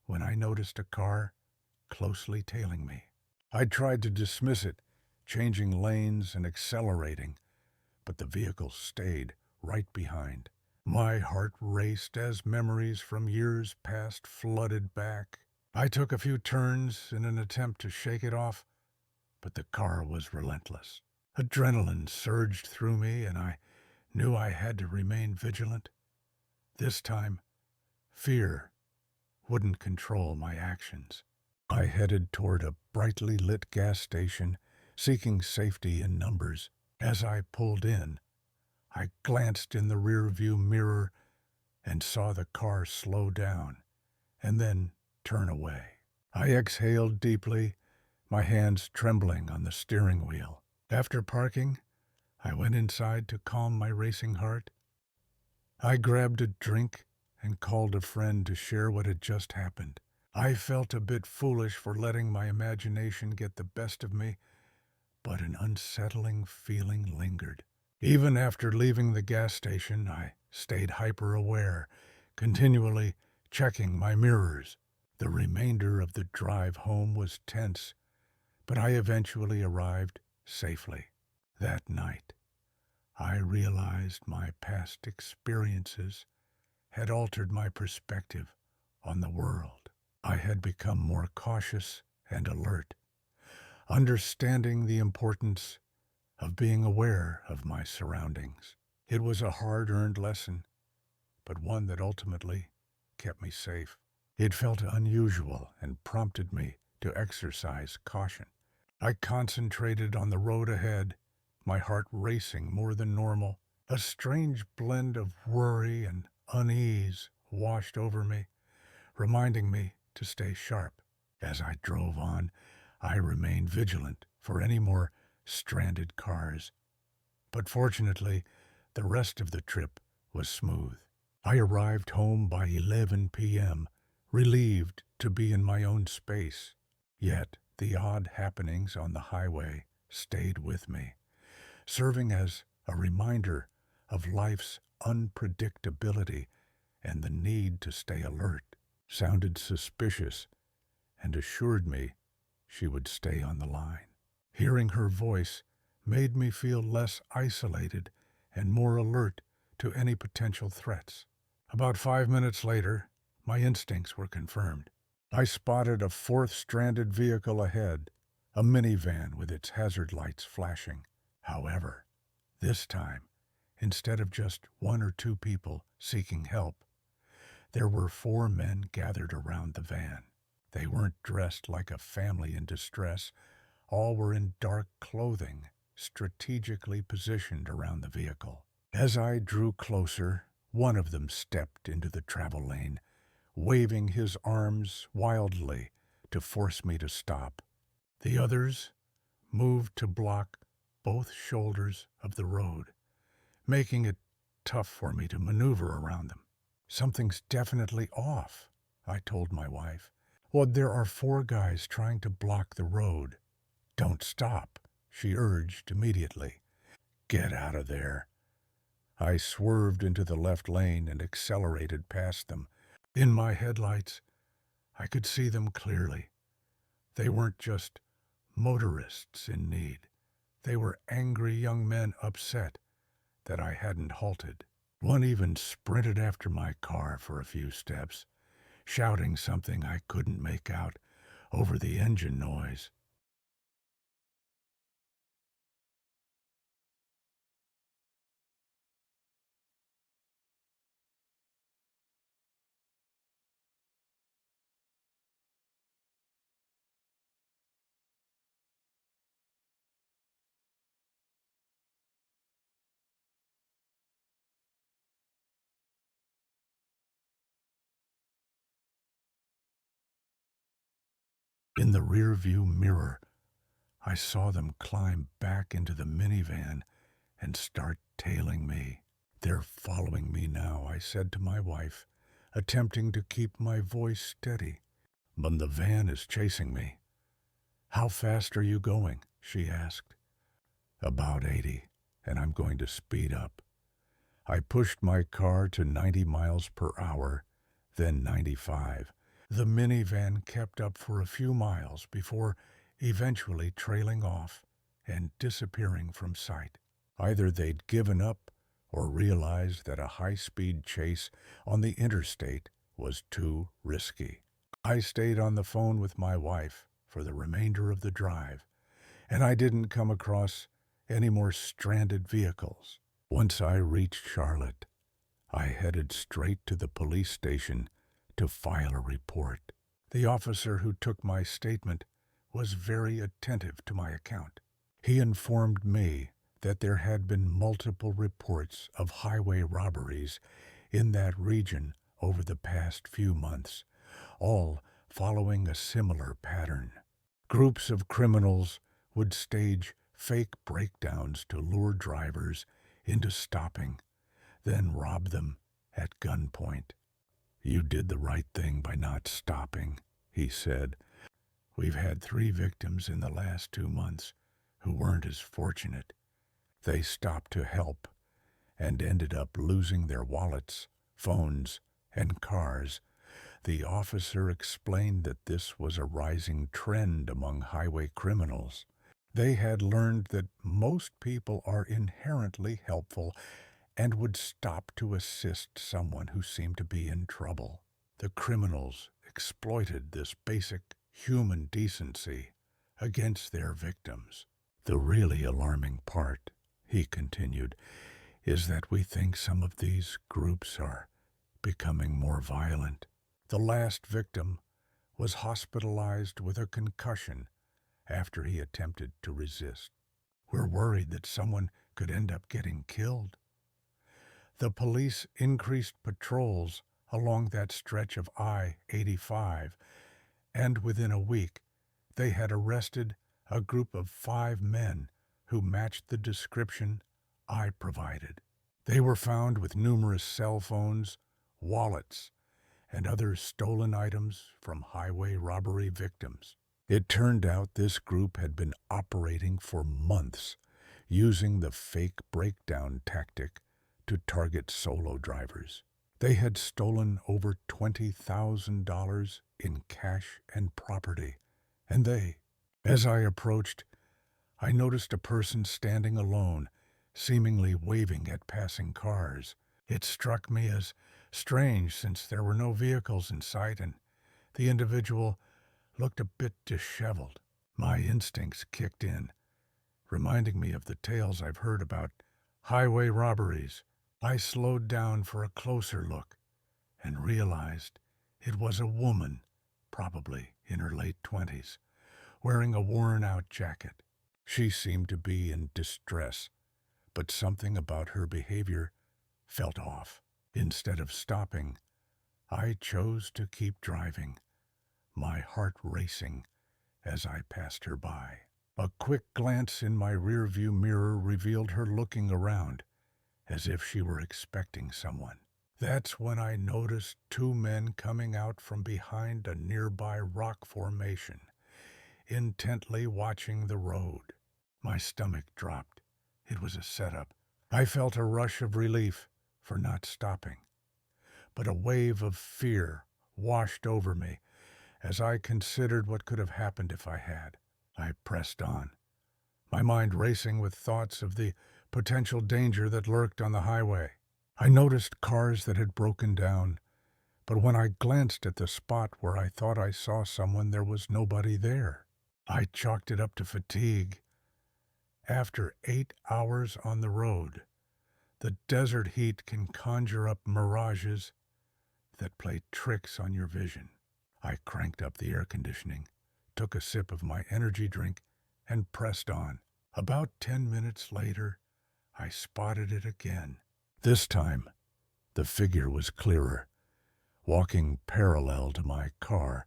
when I noticed a car closely tailing me. I tried to dismiss it, changing lanes and accelerating, but the vehicle stayed right behind. My heart raced as memories from years past flooded back. I took a few turns in an attempt to shake it off, but the car was relentless. Adrenaline surged through me, and I knew I had to remain vigilant. This time, fear wouldn't control my actions. I headed toward a brightly lit gas station, seeking safety in numbers. As I pulled in, I glanced in the rearview mirror and saw the car slow down and then turn away. I exhaled deeply, my hands trembling on the steering wheel. After parking, I went inside to calm my racing heart. I grabbed a drink and called a friend to share what had just happened. I felt a bit foolish for letting my imagination get the best of me, but an unsettling feeling lingered. Even after leaving the gas station, I stayed hyper-aware, continually checking my mirrors. The remainder of the drive home was tense, but I eventually arrived safely. That night, I realized my past experiences had altered my perspective on the world. I had become more cautious and alert, understanding the importance of being aware of my surroundings. It was a hard-earned lesson, but one that ultimately kept me safe. It felt unusual and prompted me to exercise caution. I concentrated on the road ahead, my heart racing more than normal. A strange blend of worry and unease washed over me, reminding me to stay sharp. As I drove on, I remained vigilant for any more stranded cars. But fortunately, the rest of the trip was smooth. I arrived home by 11 p.m., relieved to be in my own space. Yet the odd happenings on the highway stayed with me, serving as a reminder of life's unpredictability and the need to stay alert. Sounded suspicious and assured me she would stay on the line. Hearing her voice made me feel less isolated and more alert to any potential threats. About 5 minutes later, my instincts were confirmed. I spotted a fourth stranded vehicle ahead, a minivan with its hazard lights flashing. However, this time, instead of just one or two people seeking help, there were 4 men gathered around the van. They weren't dressed like a family in distress. All were in dark clothing, strategically positioned around the vehicle. As I drew closer, one of them stepped into the travel lane, waving his arms wildly to force me to stop. The others moved to block both shoulders of the road, making it tough for me to maneuver around them. Something's definitely off, I told my wife. Well, there are 4 guys trying to block the road. Don't stop, she urged immediately. Get out of there. I swerved into the left lane and accelerated past them. In my headlights, I could see them clearly. They weren't just motorists in need. They were angry young men upset that I hadn't halted. One even sprinted after my car for a few steps, shouting something I couldn't make out over the engine noise. In the rearview mirror, I saw them climb back into the minivan and start tailing me. They're following me now, I said to my wife, attempting to keep my voice steady. But the van is chasing me. How fast are you going? She asked. About 80, and I'm going to speed up. I pushed my car to 90 miles per hour, then 95. The minivan kept up for a few miles before eventually trailing off and disappearing from sight. Either they'd given up or realized that a high-speed chase on the interstate was too risky. I stayed on the phone with my wife for the remainder of the drive, and I didn't come across any more stranded vehicles. Once I reached Charlotte, I headed straight to the police station to file a report. The officer who took my statement was very attentive to my account. He informed me that there had been multiple reports of highway robberies in that region over the past few months, all following a similar pattern. Groups of criminals would stage fake breakdowns to lure drivers into stopping, then rob them at gunpoint. You did the right thing by not stopping, he said. We've had 3 victims in the last 2 months who weren't as fortunate. They stopped to help and ended up losing their wallets, phones, and cars. The officer explained that this was a rising trend among highway criminals. They had learned that most people are inherently helpful and would stop to assist someone who seemed to be in trouble. The criminals exploited this basic human decency against their victims. The really alarming part, he continued, is that we think some of these groups are becoming more violent. The last victim was hospitalized with a concussion after he attempted to resist. We're worried that someone could end up getting killed. The police increased patrols along that stretch of I-85, and within a week, they had arrested a group of 5 men who matched the description I provided. They were found with numerous cell phones, wallets, and other stolen items from highway robbery victims. It turned out this group had been operating for months, using the fake breakdown tactic to target solo drivers. They had stolen over $20,000 in cash and property, and as I approached, I noticed a person standing alone, seemingly waving at passing cars. It struck me as strange since there were no vehicles in sight and the individual looked a bit disheveled. My instincts kicked in, reminding me of the tales I've heard about highway robberies. I slowed down for a closer look and realized it was a woman, probably in her late 20s, wearing a worn-out jacket. She seemed to be in distress, but something about her behavior felt off. Instead of stopping, I chose to keep driving, my heart racing as I passed her by. A quick glance in my rearview mirror revealed her looking around, as if she were expecting someone. That's when I noticed 2 men coming out from behind a nearby rock formation, intently watching the road. My stomach dropped. It was a setup. I felt a rush of relief for not stopping, but a wave of fear washed over me as I considered what could have happened if I had. I pressed on, my mind racing with thoughts of the potential danger that lurked on the highway. I noticed cars that had broken down, but when I glanced at the spot where I thought I saw someone, there was nobody there. I chalked it up to fatigue. After 8 hours on the road, the desert heat can conjure up mirages that play tricks on your vision. I cranked up the air conditioning, took a sip of my energy drink, and pressed on. About 10 minutes later, I spotted it again. This time, the figure was clearer, walking parallel to my car,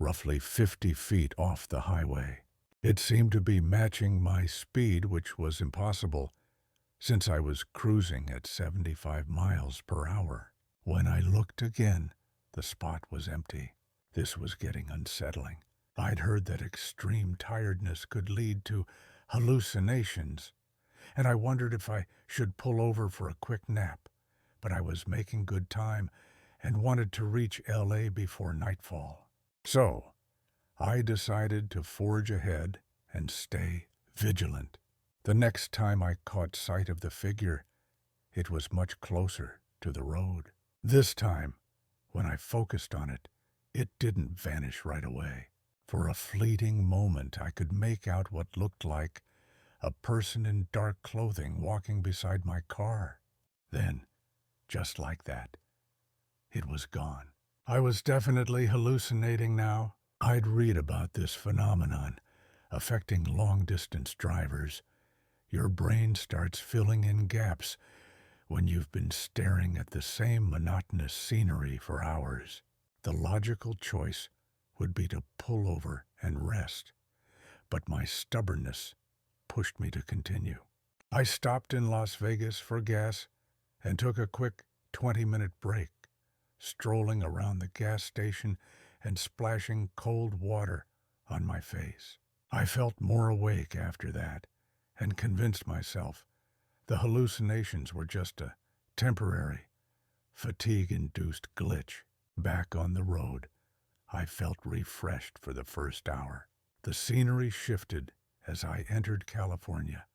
roughly 50 feet off the highway. It seemed to be matching my speed, which was impossible, since I was cruising at 75 miles per hour. When I looked again, the spot was empty. This was getting unsettling. I'd heard that extreme tiredness could lead to hallucinations, and I wondered if I should pull over for a quick nap, but I was making good time and wanted to reach LA before nightfall. So, I decided to forge ahead and stay vigilant. The next time I caught sight of the figure, it was much closer to the road. This time, when I focused on it, it didn't vanish right away. For a fleeting moment, I could make out what looked like a person in dark clothing walking beside my car. Then, just like that, it was gone. I was definitely hallucinating now. I'd read about this phenomenon affecting long-distance drivers. Your brain starts filling in gaps when you've been staring at the same monotonous scenery for hours. The logical choice would be to pull over and rest, but my stubbornness pushed me to continue. I stopped in Las Vegas for gas and took a quick 20-minute break, strolling around the gas station and splashing cold water on my face. I felt more awake after that and convinced myself the hallucinations were just a temporary, fatigue-induced glitch. Back on the road, I felt refreshed for the first hour. The scenery shifted as I entered California,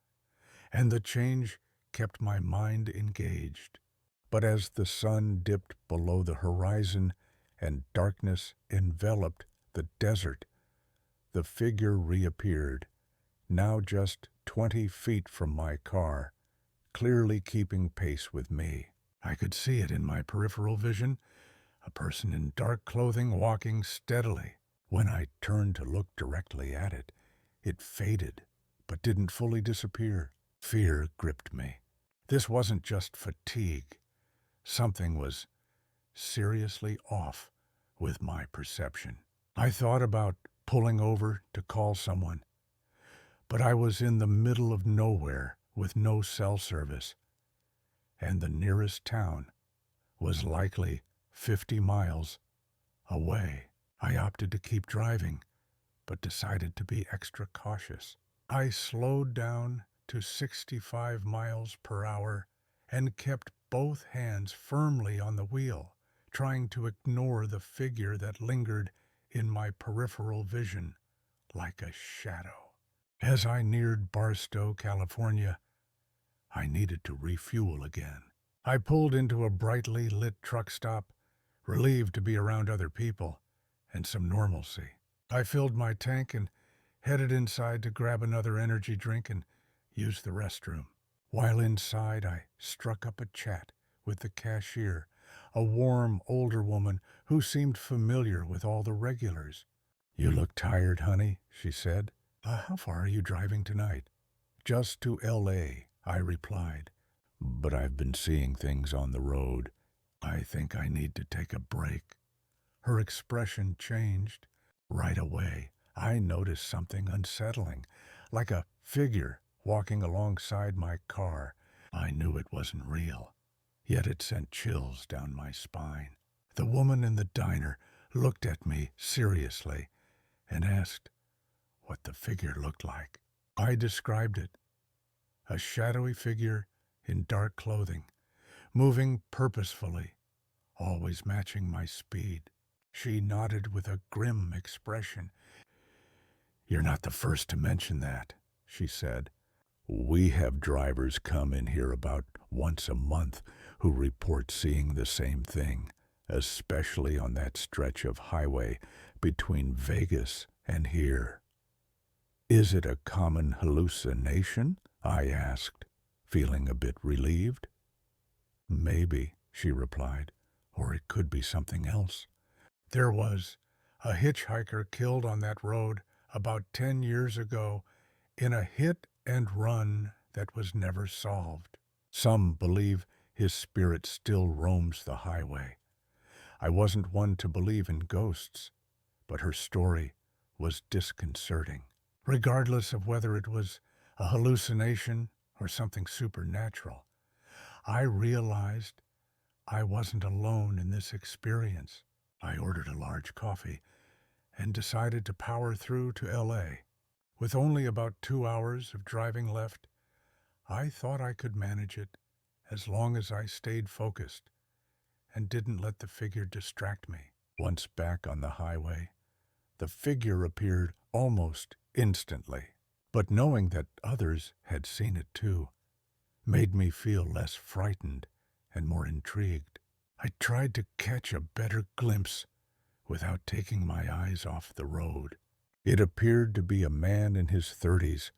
and the change kept my mind engaged. But as the sun dipped below the horizon and darkness enveloped the desert, the figure reappeared, now just 20 feet from my car, clearly keeping pace with me. I could see it in my peripheral vision, a person in dark clothing walking steadily. When I turned to look directly at it, it faded, but didn't fully disappear. Fear gripped me. This wasn't just fatigue. Something was seriously off with my perception. I thought about pulling over to call someone, but I was in the middle of nowhere with no cell service, and the nearest town was likely 50 miles away. I opted to keep driving, but decided to be extra cautious. I slowed down to 65 miles per hour and kept both hands firmly on the wheel, trying to ignore the figure that lingered in my peripheral vision like a shadow. As I neared Barstow, California, I needed to refuel again. I pulled into a brightly lit truck stop, relieved to be around other people and some normalcy. I filled my tank and headed inside to grab another energy drink and use the restroom. While inside, I struck up a chat with the cashier, a warm, older woman who seemed familiar with all the regulars. "You look tired, honey," she said. How far are you driving tonight?" "Just to L.A., I replied. "But I've been seeing things on the road. I think I need to take a break." Her expression changed. Right away, I noticed something unsettling, like a figure walking alongside my car. I knew it wasn't real, yet it sent chills down my spine. The woman in the diner looked at me seriously and asked what the figure looked like. I described it. A shadowy figure in dark clothing, moving purposefully, always matching my speed. She nodded with a grim expression. "You're not the first to mention that," she said. "We have drivers come in here about once a month who report seeing the same thing, especially on that stretch of highway between Vegas and here." "Is it a common hallucination?" I asked, feeling a bit relieved. "Maybe," she replied, "or it could be something else. There was a hitchhiker killed on that road about 10 years ago in a hit and run that was never solved. Some believe his spirit still roams the highway. I wasn't one to believe in ghosts, but her story was disconcerting. Regardless of whether it was a hallucination or something supernatural, I realized I wasn't alone in this experience. I ordered a large coffee and decided to power through to L.A. With only about 2 hours of driving left, I thought I could manage it as long as I stayed focused and didn't let the figure distract me. Once back on the highway, the figure appeared almost instantly, but knowing that others had seen it too made me feel less frightened and more intrigued. I tried to catch a better glimpse without taking my eyes off the road. It appeared to be a man in his 30s,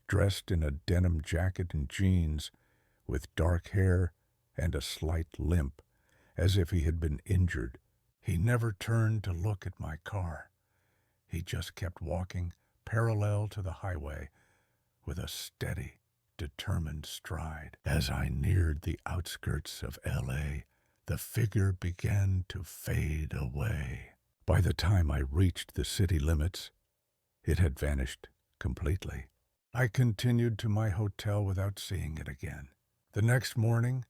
dressed in a denim jacket and jeans, with dark hair and a slight limp, as if he had been injured. He never turned to look at my car. He just kept walking parallel to the highway with a steady, determined stride. As I neared the outskirts of L.A., the figure began to fade away. By the time I reached the city limits, it had vanished completely. I continued to my hotel without seeing it again. The next morning,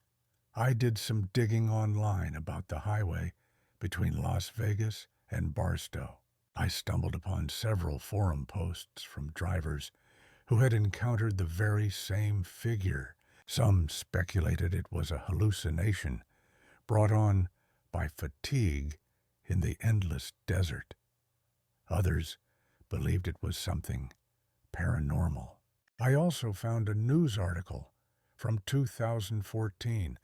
I did some digging online about the highway between Las Vegas and Barstow. I stumbled upon several forum posts from drivers who had encountered the very same figure. Some speculated it was a hallucination brought on by fatigue in the endless desert. Others believed it was something paranormal. I also found a news article from 2014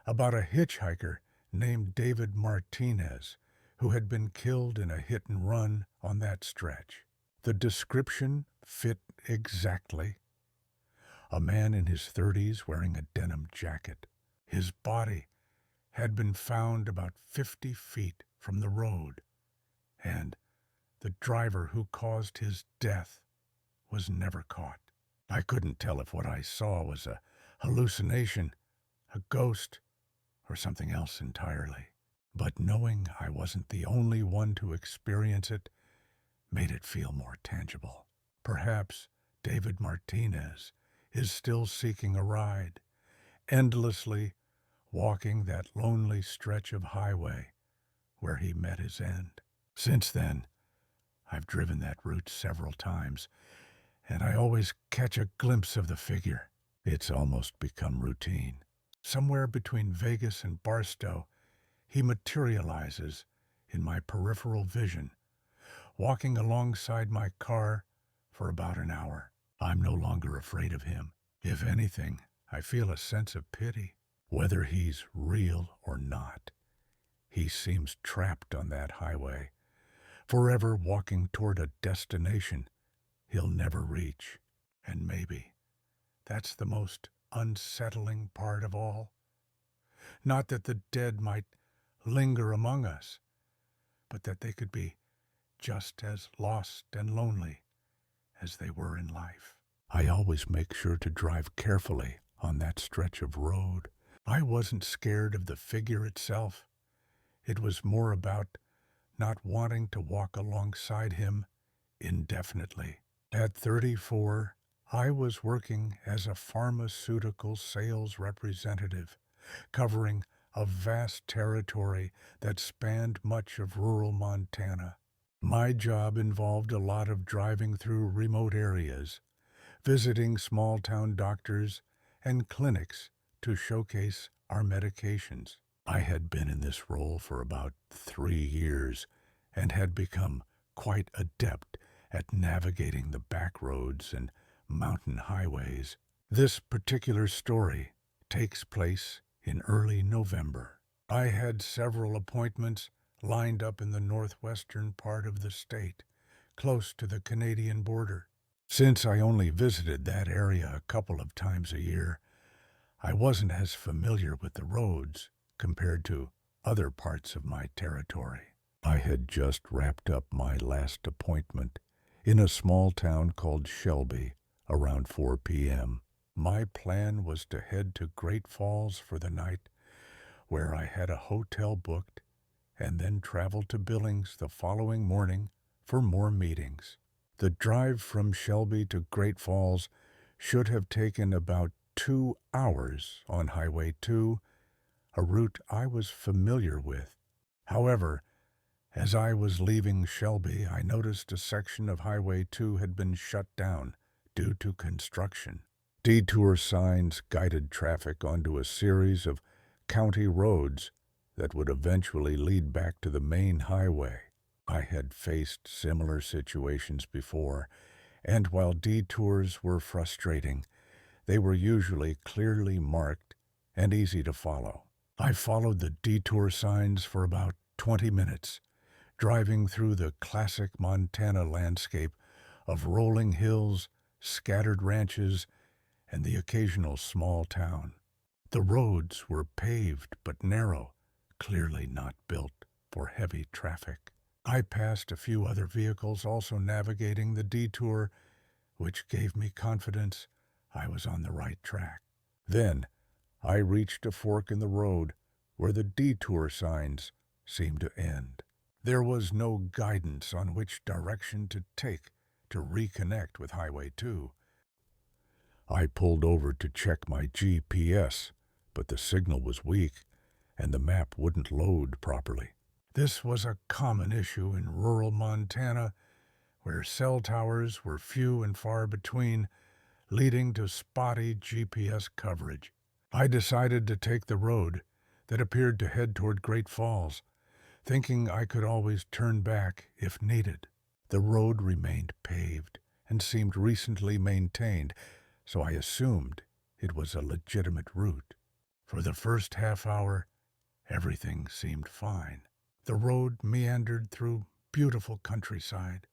about a hitchhiker named David Martinez who had been killed in a hit and run on that stretch. The description fit exactly. A man in his 30s wearing a denim jacket. His body had been found about 50 feet from the road, and the driver who caused his death was never caught. I couldn't tell if what I saw was a hallucination, a ghost, or something else entirely. But knowing I wasn't the only one to experience it made it feel more tangible. Perhaps David Martinez is still seeking a ride, endlessly walking that lonely stretch of highway where he met his end. Since then, I've driven that route several times, and I always catch a glimpse of the figure. It's almost become routine. Somewhere between Vegas and Barstow, he materializes in my peripheral vision, walking alongside my car for about an hour. I'm no longer afraid of him. If anything, I feel a sense of pity. Whether he's real or not, he seems trapped on that highway, forever walking toward a destination he'll never reach. And maybe that's the most unsettling part of all. Not that the dead might linger among us, but that they could be just as lost and lonely as they were in life. I always make sure to drive carefully on that stretch of road. I wasn't scared of the figure itself. It was more about not wanting to walk alongside him indefinitely. At 34, I was working as a pharmaceutical sales representative, covering a vast territory that spanned much of rural Montana. My job involved a lot of driving through remote areas, visiting small-town doctors and clinics to showcase our medications. I had been in this role for about 3 years and had become quite adept at navigating the back roads and mountain highways. This particular story takes place in early November. I had several appointments lined up in the northwestern part of the state, close to the Canadian border. Since I only visited that area a couple of times a year, I wasn't as familiar with the roads compared to other parts of my territory. I had just wrapped up my last appointment in a small town called Shelby around 4 p.m. My plan was to head to Great Falls for the night, where I had a hotel booked, and then travel to Billings the following morning for more meetings. The drive from Shelby to Great Falls should have taken about 2 hours on Highway 2, a route I was familiar with. However, as I was leaving Shelby, I noticed a section of Highway 2 had been shut down due to construction. Detour signs guided traffic onto a series of county roads that would eventually lead back to the main highway. I had faced similar situations before, and while detours were frustrating, they were usually clearly marked and easy to follow. I followed the detour signs for about 20 minutes, driving through the classic Montana landscape of rolling hills, scattered ranches, and the occasional small town. The roads were paved but narrow, clearly not built for heavy traffic. I passed a few other vehicles also navigating the detour, which gave me confidence I was on the right track. Then I reached a fork in the road where the detour signs seemed to end. There was no guidance on which direction to take to reconnect with Highway 2. I pulled over to check my GPS, but the signal was weak and the map wouldn't load properly. This was a common issue in rural Montana, where cell towers were few and far between, leading to spotty GPS coverage. I decided to take the road that appeared to head toward Great Falls, thinking I could always turn back if needed. The road remained paved and seemed recently maintained, so I assumed it was a legitimate route. For the first half hour, everything seemed fine. The road meandered through beautiful countryside,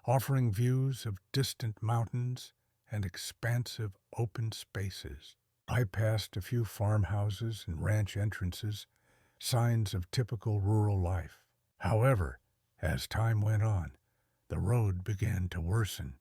offering views of distant mountains and expansive open spaces. I passed a few farmhouses and ranch entrances, signs of typical rural life. However, as time went on, the road began to worsen.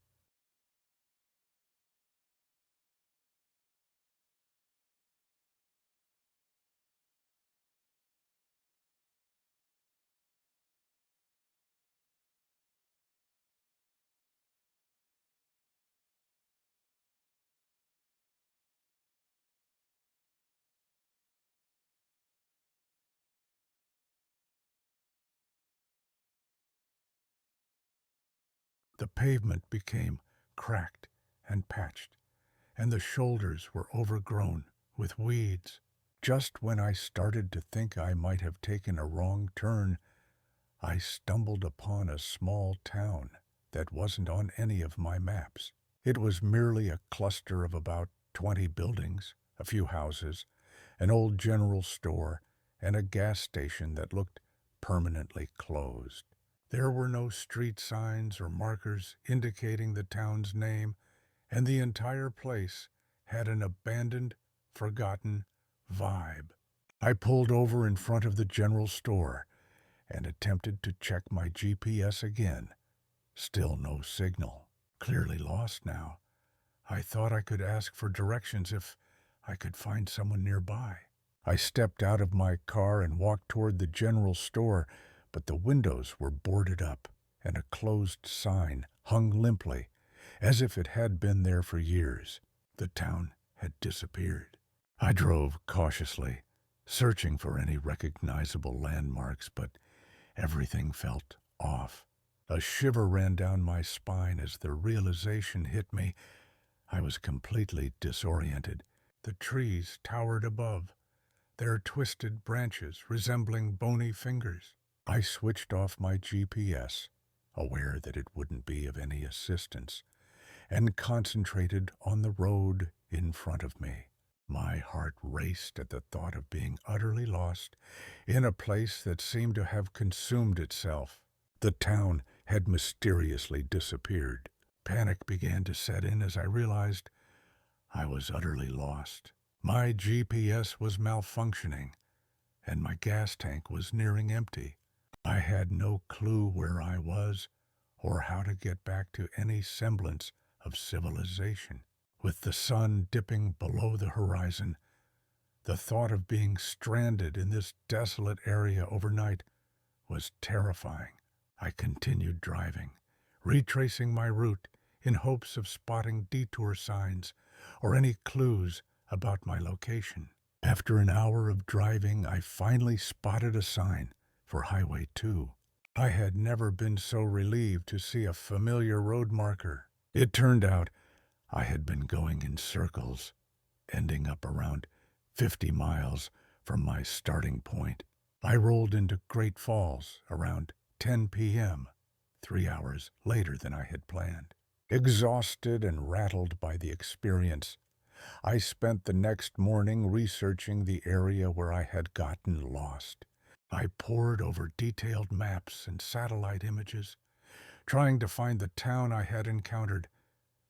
The pavement became cracked and patched, and the shoulders were overgrown with weeds. Just when I started to think I might have taken a wrong turn, I stumbled upon a small town that wasn't on any of my maps. It was merely a cluster of about 20 buildings, a few houses, an old general store, and a gas station that looked permanently closed. There were no street signs or markers indicating the town's name, and the entire place had an abandoned, forgotten vibe. I pulled over in front of the general store and attempted to check my GPS again. Still no signal. Clearly lost now. I thought I could ask for directions if I could find someone nearby. I stepped out of my car and walked toward the general store, but the windows were boarded up and a closed sign hung limply, as if it had been there for years. The town had disappeared. I drove cautiously, searching for any recognizable landmarks, but everything felt off. A shiver ran down my spine as the realization hit me. I was completely disoriented. The trees towered above, their twisted branches resembling bony fingers. I switched off my GPS, aware that it wouldn't be of any assistance, and concentrated on the road in front of me. My heart raced at the thought of being utterly lost in a place that seemed to have consumed itself. The town had mysteriously disappeared. Panic began to set in as I realized I was utterly lost. My GPS was malfunctioning, and my gas tank was nearing empty. I had no clue where I was or how to get back to any semblance of civilization. With the sun dipping below the horizon, the thought of being stranded in this desolate area overnight was terrifying. I continued driving, retracing my route in hopes of spotting detour signs or any clues about my location. After an hour of driving, I finally spotted a sign for Highway 2. I had never been so relieved to see a familiar road marker. It turned out I had been going in circles, ending up around 50 miles from my starting point. I rolled into Great Falls around 10 p.m., 3 hours later than I had planned. Exhausted and rattled by the experience, I spent the next morning researching the area where I had gotten lost. I pored over detailed maps and satellite images, trying to find the town I had encountered,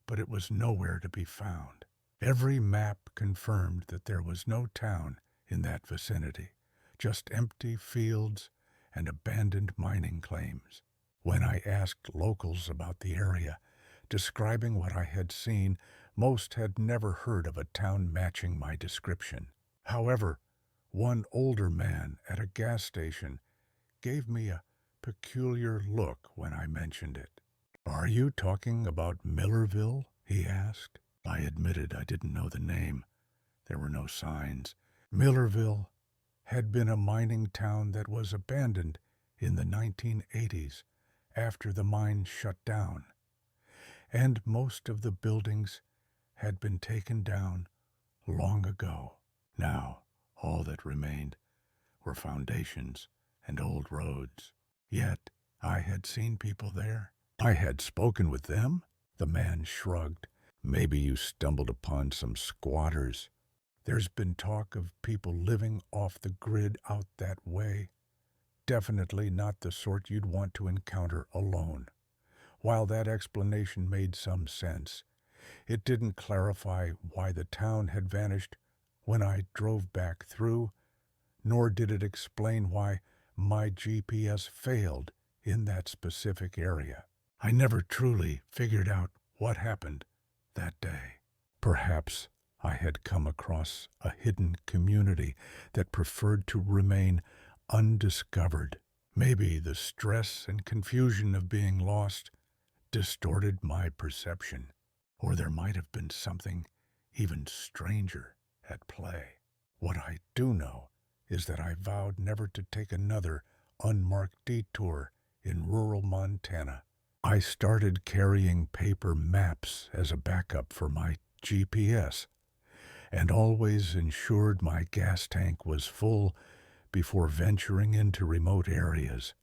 but it was nowhere to be found. Every map confirmed that there was no town in that vicinity, just empty fields and abandoned mining claims. When I asked locals about the area, describing what I had seen, most had never heard of a town matching my description. However, one older man at a gas station gave me a peculiar look when I mentioned it. "Are you talking about Millerville?" he asked. I admitted I didn't know the name. There were no signs. Millerville had been a mining town that was abandoned in the 1980s after the mine shut down, and most of the buildings had been taken down long ago. Now, all that remained were foundations and old roads. Yet, I had seen people there. I had spoken with them. The man shrugged. Maybe you stumbled upon some squatters. There's been talk of people living off the grid out that way. Definitely not the sort you'd want to encounter alone. While that explanation made some sense, it didn't clarify why the town had vanished when I drove back through, nor did it explain why my GPS failed in that specific area. I never truly figured out what happened that day. Perhaps I had come across a hidden community that preferred to remain undiscovered. Maybe the stress and confusion of being lost distorted my perception, or there might have been something even stranger at play. What I do know is that I vowed never to take another unmarked detour in rural Montana. I started carrying paper maps as a backup for my GPS, and always ensured my gas tank was full before venturing into remote areas,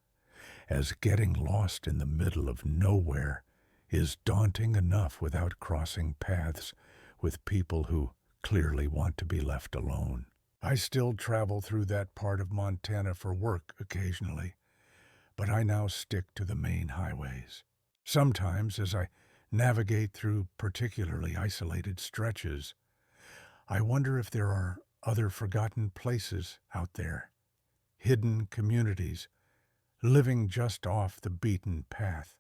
as getting lost in the middle of nowhere is daunting enough without crossing paths with people who clearly want to be left alone. I still travel through that part of Montana for work occasionally, but I now stick to the main highways. Sometimes, as I navigate through particularly isolated stretches, I wonder if there are other forgotten places out there, hidden communities, living just off the beaten path,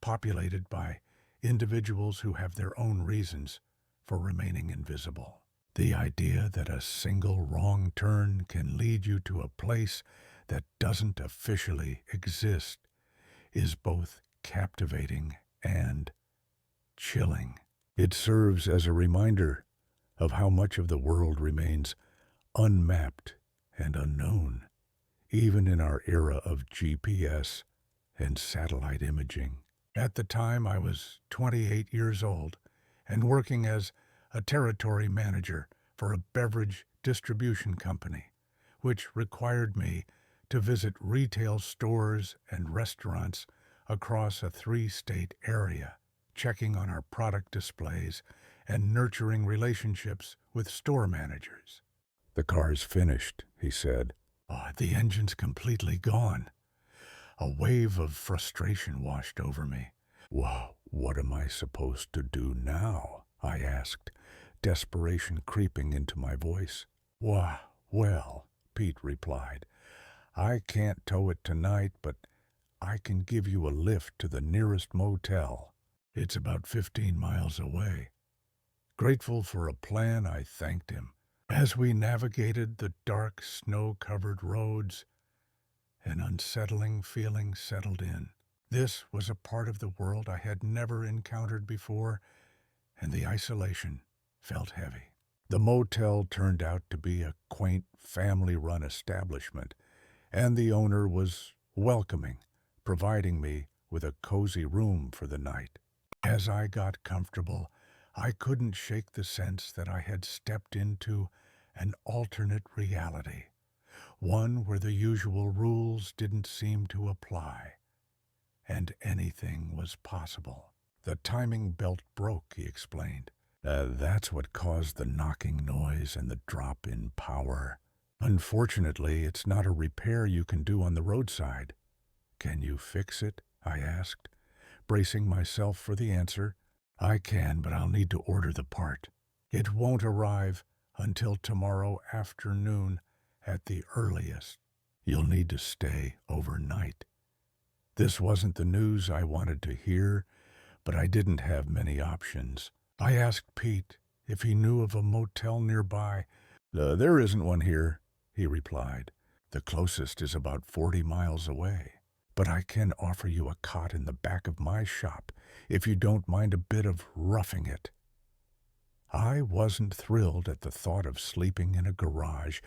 populated by individuals who have their own reasons for remaining invisible. The idea that a single wrong turn can lead you to a place that doesn't officially exist is both captivating and chilling. It serves as a reminder of how much of the world remains unmapped and unknown, even in our era of GPS and satellite imaging. At the time, I was 28 years old and working as a territory manager for a beverage distribution company, which required me to visit retail stores and restaurants across a 3-state area, checking on our product displays and nurturing relationships with store managers. "The car's finished," he said. The engine's completely gone." A wave of frustration washed over me. "Well, what am I supposed to do now?" I asked, desperation creeping into my voice. Well," Pete replied, "I can't tow it tonight, but I can give you a lift to the nearest motel. It's about 15 miles away." Grateful for a plan, I thanked him. As we navigated the dark, snow-covered roads, an unsettling feeling settled in. This was a part of the world I had never encountered before, and the isolation felt heavy. The motel turned out to be a quaint, family-run establishment, and the owner was welcoming, providing me with a cozy room for the night. As I got comfortable, I couldn't shake the sense that I had stepped into an alternate reality, one where the usual rules didn't seem to apply, and anything was possible. "The timing belt broke," he explained. That's what caused the knocking noise and the drop in power. Unfortunately, it's not a repair you can do on the roadside." "Can you fix it?" I asked, bracing myself for the answer. "I can, but I'll need to order the part. It won't arrive until tomorrow afternoon at the earliest. You'll need to stay overnight." This wasn't the news I wanted to hear, but I didn't have many options. I asked Pete if he knew of a motel nearby. There isn't one here," he replied. "The closest is about 40 miles away. But I can offer you a cot in the back of my shop if you don't mind a bit of roughing it." I wasn't thrilled at the thought of sleeping in a garage,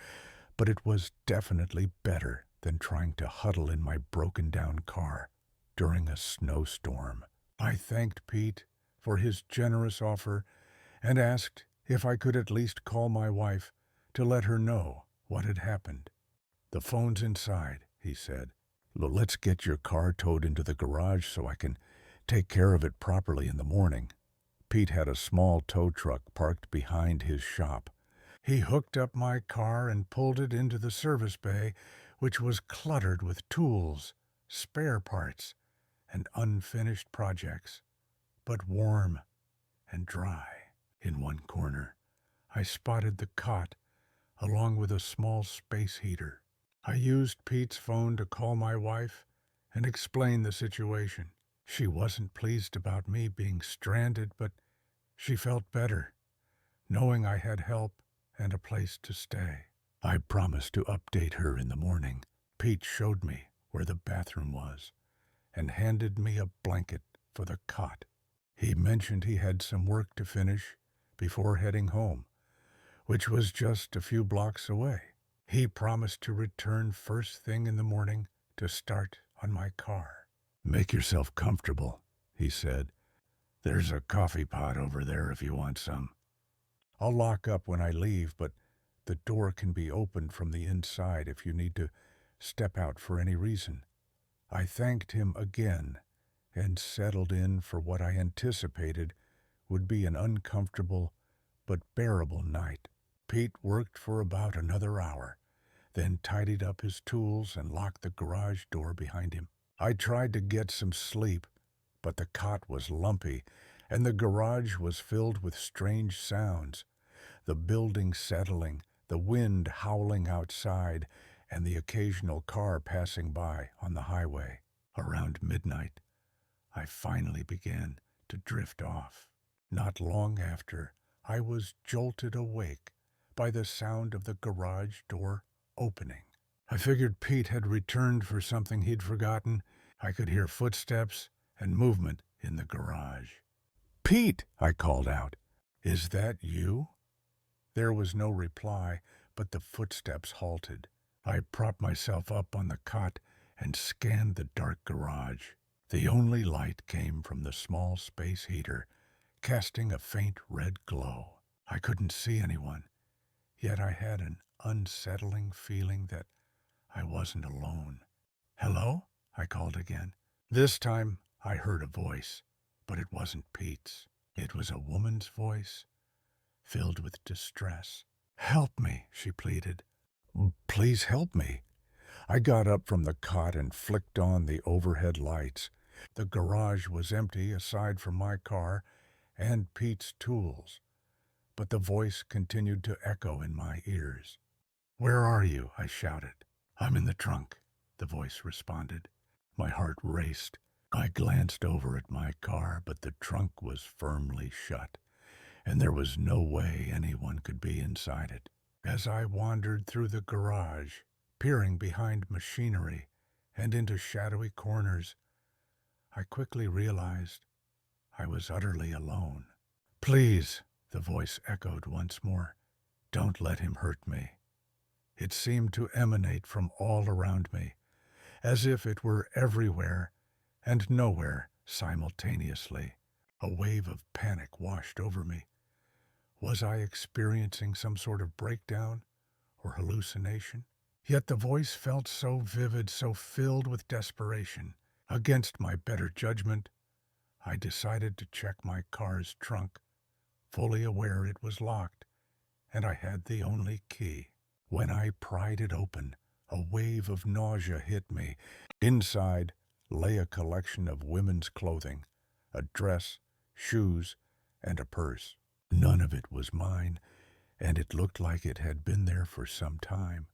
but it was definitely better than trying to huddle in my broken-down car during a snowstorm. I thanked Pete for his generous offer and asked if I could at least call my wife to let her know what had happened. "The phone's inside," he said. "Let's get your car towed into the garage so I can take care of it properly in the morning." Pete had a small tow truck parked behind his shop. He hooked up my car and pulled it into the service bay, which was cluttered with tools, spare parts, and unfinished projects, but warm and dry. In one corner, I spotted the cot along with a small space heater. I used Pete's phone to call my wife and explain the situation. She wasn't pleased about me being stranded, but she felt better, knowing I had help and a place to stay. I promised to update her in the morning. Pete showed me where the bathroom was and handed me a blanket for the cot. He mentioned he had some work to finish before heading home, which was just a few blocks away. He promised to return first thing in the morning to start on my car. "Make yourself comfortable," he said. "There's a coffee pot over there if you want some. I'll lock up when I leave, but the door can be opened from the inside if you need to step out for any reason." I thanked him again and settled in for what I anticipated would be an uncomfortable but bearable night. Pete worked for about another hour, then tidied up his tools and locked the garage door behind him. I tried to get some sleep, but the cot was lumpy and the garage was filled with strange sounds. The building settling, the wind howling outside, and the occasional car passing by on the highway. Around midnight, I finally began to drift off. Not long after, I was jolted awake by the sound of the garage door opening. I figured Pete had returned for something he'd forgotten. I could hear footsteps and movement in the garage. "Pete!" I called out. "Is that you?" There was no reply, but the footsteps halted. I propped myself up on the cot and scanned the dark garage. The only light came from the small space heater, casting a faint red glow. I couldn't see anyone, yet I had an unsettling feeling that I wasn't alone. "Hello?" I called again. This time I heard a voice, but it wasn't Pete's. It was a woman's voice, filled with distress. "Help me," she pleaded. "Please help me." I got up from the cot and flicked on the overhead lights. The garage was empty aside from my car and Pete's tools, but the voice continued to echo in my ears. "Where are you?" I shouted. "I'm in the trunk," the voice responded. My heart raced. I glanced over at my car, but the trunk was firmly shut, and there was no way anyone could be inside it. As I wandered through the garage, peering behind machinery and into shadowy corners, I quickly realized I was utterly alone. "Please," the voice echoed once more, "don't let him hurt me." It seemed to emanate from all around me, as if it were everywhere and nowhere simultaneously. A wave of panic washed over me. Was I experiencing some sort of breakdown or hallucination? Yet the voice felt so vivid, so filled with desperation. Against my better judgment, I decided to check my car's trunk, fully aware it was locked, and I had the only key. When I pried it open, a wave of nausea hit me. Inside lay a collection of women's clothing, a dress, shoes, and a purse. None of it was mine, and it looked like it had been there for some time.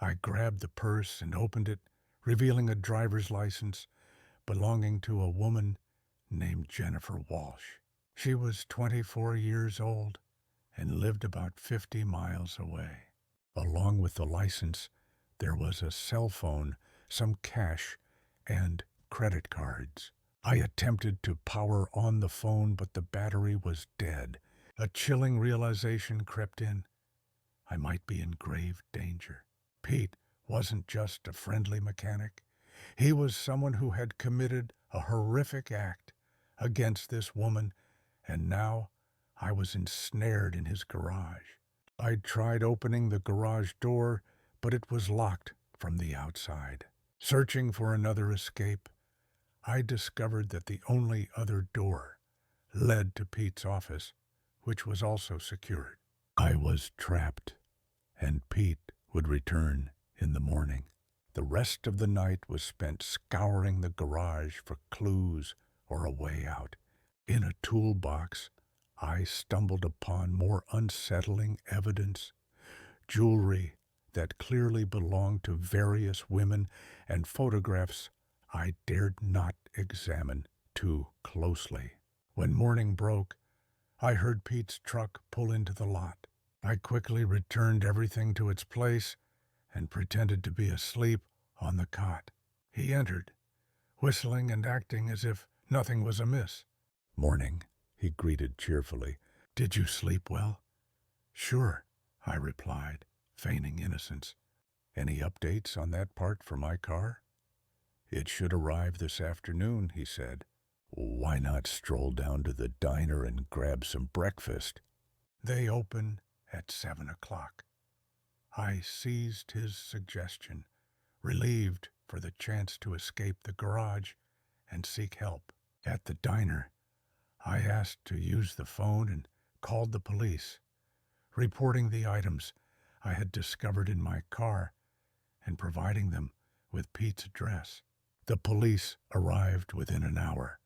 I grabbed the purse and opened it, revealing a driver's license belonging to a woman named Jennifer Walsh. She was 24 years old and lived about 50 miles away. Along with the license, there was a cell phone, some cash, and credit cards. I attempted to power on the phone, but the battery was dead. A chilling realization crept in. I might be in grave danger. Pete wasn't just a friendly mechanic. He was someone who had committed a horrific act against this woman, and now I was ensnared in his garage. I tried opening the garage door, but it was locked from the outside. Searching for another escape, I discovered that the only other door led to Pete's office, which was also secured. I was trapped, and Pete would return in the morning. The rest of the night was spent scouring the garage for clues or a way out. In a toolbox, I stumbled upon more unsettling evidence, jewelry that clearly belonged to various women, and photographs I dared not examine too closely. When morning broke, I heard Pete's truck pull into the lot. I quickly returned everything to its place and pretended to be asleep on the cot. He entered, whistling and acting as if nothing was amiss. "Morning," he greeted cheerfully. "Did you sleep well?" "Sure," I replied, feigning innocence. "Any updates on that part for my car?" "It should arrive this afternoon," he said. "Why not stroll down to the diner and grab some breakfast?" "They open at 7 o'clock. I seized his suggestion, relieved for the chance to escape the garage and seek help. At the diner, I asked to use the phone and called the police, reporting the items I had discovered in my car and providing them with Pete's address. The police arrived within an hour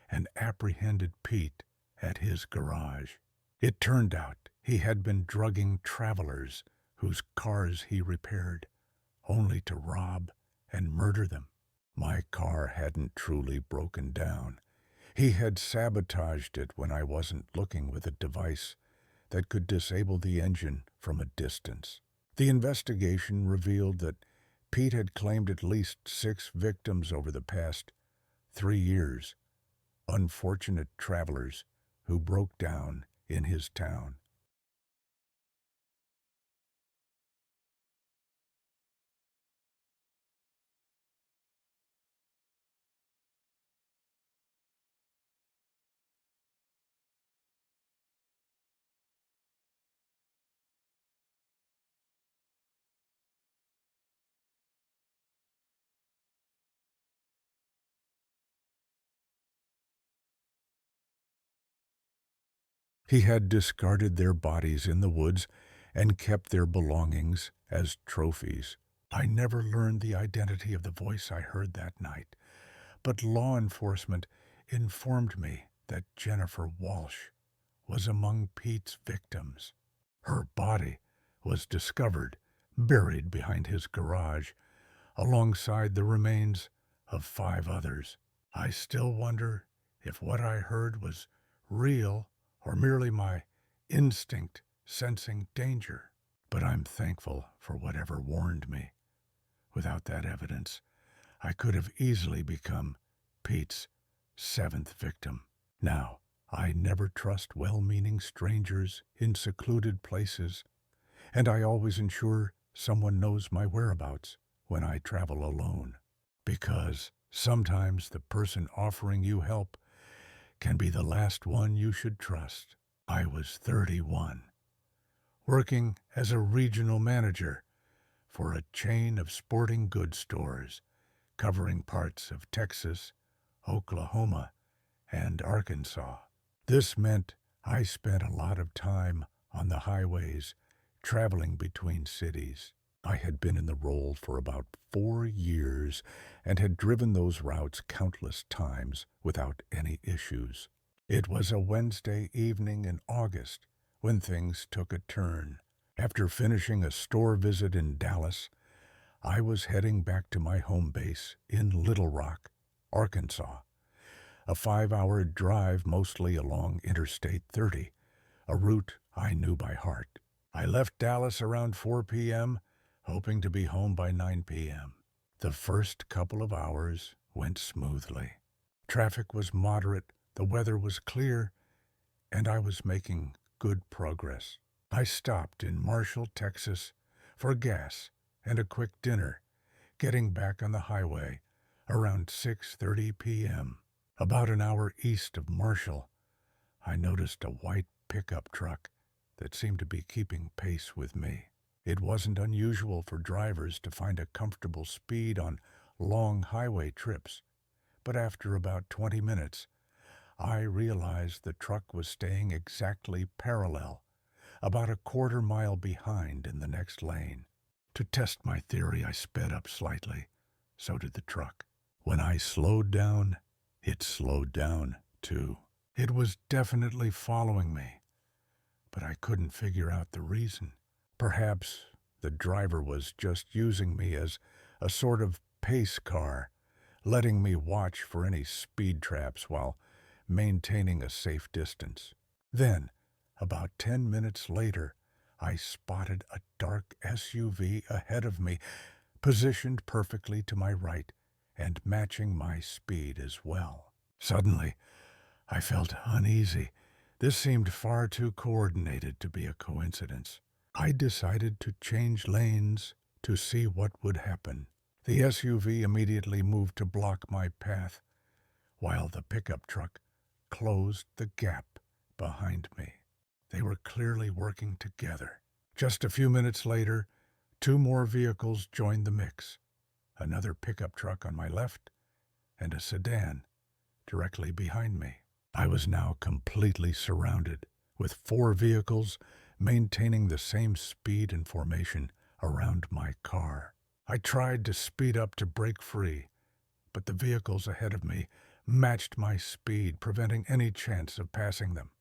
and apprehended Pete at his garage. It turned out he had been drugging travelers whose cars he repaired, only to rob and murder them. My car hadn't truly broken down. He had sabotaged it when I wasn't looking with a device that could disable the engine from a distance. The investigation revealed that Pete had claimed at least 6 victims over the past 3 years, unfortunate travelers who broke down in his town. He had discarded their bodies in the woods and kept their belongings as trophies. I never learned the identity of the voice I heard that night, but law enforcement informed me that Jennifer Walsh was among Pete's victims. Her body was discovered buried behind his garage, alongside the remains of 5 others. I still wonder if what I heard was real or merely my instinct sensing danger. But I'm thankful for whatever warned me. Without that evidence, I could have easily become Pete's 7th victim. Now, I never trust well-meaning strangers in secluded places, and I always ensure someone knows my whereabouts when I travel alone. Because sometimes the person offering you help can be the last one you should trust. I was 31, working as a regional manager for a chain of sporting goods stores covering parts of Texas, Oklahoma, and Arkansas. This meant I spent a lot of time on the highways, traveling between cities. I had been in the role for about 4 years and had driven those routes countless times without any issues. It was a Wednesday evening in August when things took a turn. After finishing a store visit in Dallas, I was heading back to my home base in Little Rock, Arkansas, a 5-hour drive mostly along Interstate 30, a route I knew by heart. I left Dallas around 4 p.m., hoping to be home by 9 p.m. The first couple of hours went smoothly. Traffic was moderate, the weather was clear, and I was making good progress. I stopped in Marshall, Texas, for gas and a quick dinner, getting back on the highway around 6:30 p.m. About an hour east of Marshall, I noticed a white pickup truck that seemed to be keeping pace with me. It wasn't unusual for drivers to find a comfortable speed on long highway trips, but after about 20 minutes, I realized the truck was staying exactly parallel, about a quarter mile behind in the next lane. To test my theory, I sped up slightly. So did the truck. When I slowed down, it slowed down too. It was definitely following me, but I couldn't figure out the reason. Perhaps the driver was just using me as a sort of pace car, letting me watch for any speed traps while maintaining a safe distance. Then, about 10 minutes later, I spotted a dark SUV ahead of me, positioned perfectly to my right and matching my speed as well. Suddenly, I felt uneasy. This seemed far too coordinated to be a coincidence. I decided to change lanes to see what would happen. The SUV immediately moved to block my path, while the pickup truck closed the gap behind me. They were clearly working together. Just a few minutes later, two more vehicles joined the mix. Another pickup truck on my left and a sedan directly behind me. I was now completely surrounded, with four vehicles maintaining the same speed and formation around my car. I tried to speed up to break free, but the vehicles ahead of me matched my speed, preventing any chance of passing them.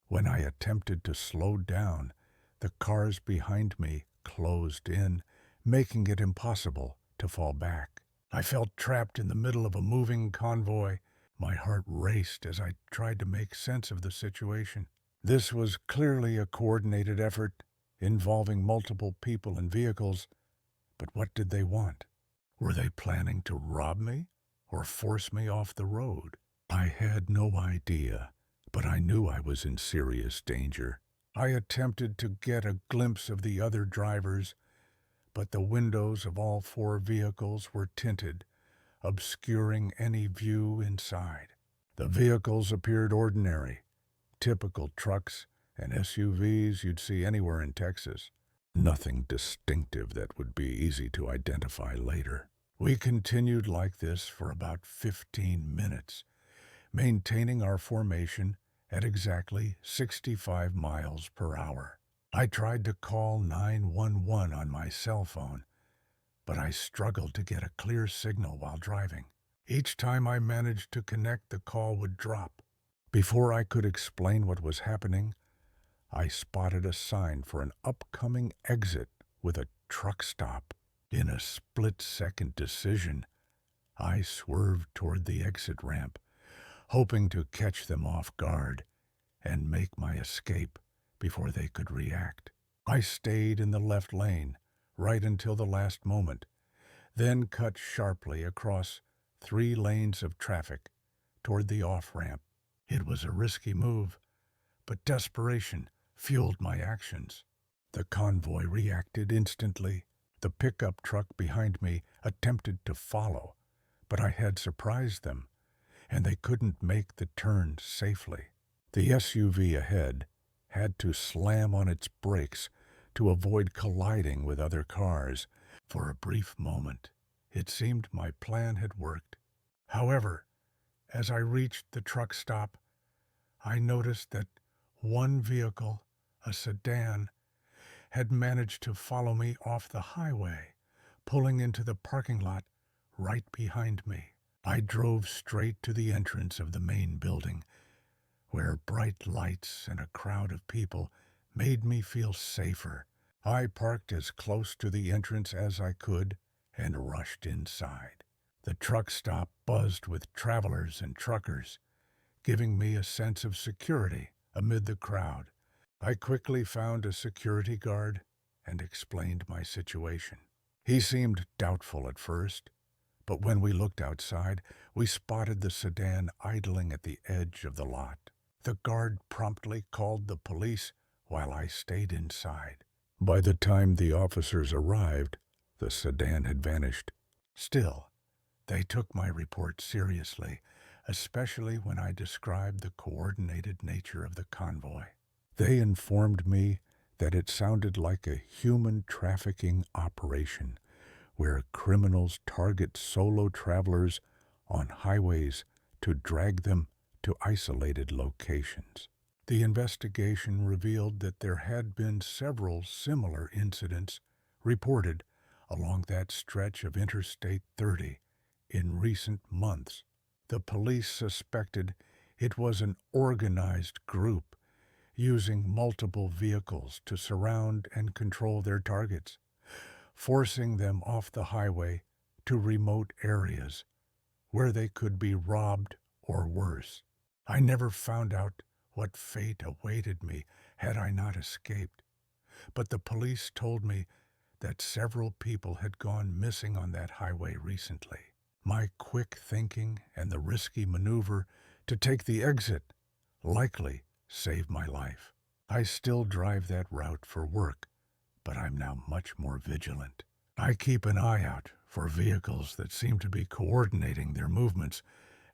When I attempted to slow down, the cars behind me closed in, making it impossible to fall back. I felt trapped in the middle of a moving convoy. My heart raced as I tried to make sense of the situation. This was clearly a coordinated effort involving multiple people and vehicles, but what did they want? Were they planning to rob me or force me off the road? I had no idea, but I knew I was in serious danger. I attempted to get a glimpse of the other drivers, but the windows of all four vehicles were tinted, obscuring any view inside. The vehicles appeared ordinary, typical trucks and SUVs you'd see anywhere in Texas. Nothing distinctive that would be easy to identify later. We continued like this for about 15 minutes, maintaining our formation at exactly 65 miles per hour. I tried to call 911 on my cell phone, but I struggled to get a clear signal while driving. Each time I managed to connect, the call would drop. Before I could explain what was happening, I spotted a sign for an upcoming exit with a truck stop. In a split-second decision, I swerved toward the exit ramp, hoping to catch them off guard and make my escape before they could react. I stayed in the left lane right until the last moment, then cut sharply across 3 lanes of traffic toward the off-ramp. It was a risky move, but desperation fueled my actions. The convoy reacted instantly. The pickup truck behind me attempted to follow, but I had surprised them, and they couldn't make the turn safely. The SUV ahead had to slam on its brakes to avoid colliding with other cars. For a brief moment, it seemed my plan had worked. However, as I reached the truck stop, I noticed that one vehicle, a sedan, had managed to follow me off the highway, pulling into the parking lot right behind me. I drove straight to the entrance of the main building, where bright lights and a crowd of people made me feel safer. I parked as close to the entrance as I could and rushed inside. The truck stop buzzed with travelers and truckers, giving me a sense of security amid the crowd. I quickly found a security guard and explained my situation. He seemed doubtful at first, but when we looked outside, we spotted the sedan idling at the edge of the lot. The guard promptly called the police while I stayed inside. By the time the officers arrived, The sedan had vanished. Still, they took my report seriously, especially when I described the coordinated nature of the convoy. They informed me that it sounded like a human trafficking operation where criminals target solo travelers on highways to drag them to isolated locations. The investigation revealed that there had been several similar incidents reported along that stretch of Interstate 30 in recent months. The police suspected it was an organized group using multiple vehicles to surround and control their targets, forcing them off the highway to remote areas where they could be robbed or worse. I never found out what fate awaited me had I not escaped, but the police told me that several people had gone missing on that highway recently. My quick thinking and the risky maneuver to take the exit likely saved my life. I still drive that route for work, but I'm now much more vigilant. I keep an eye out for vehicles that seem to be coordinating their movements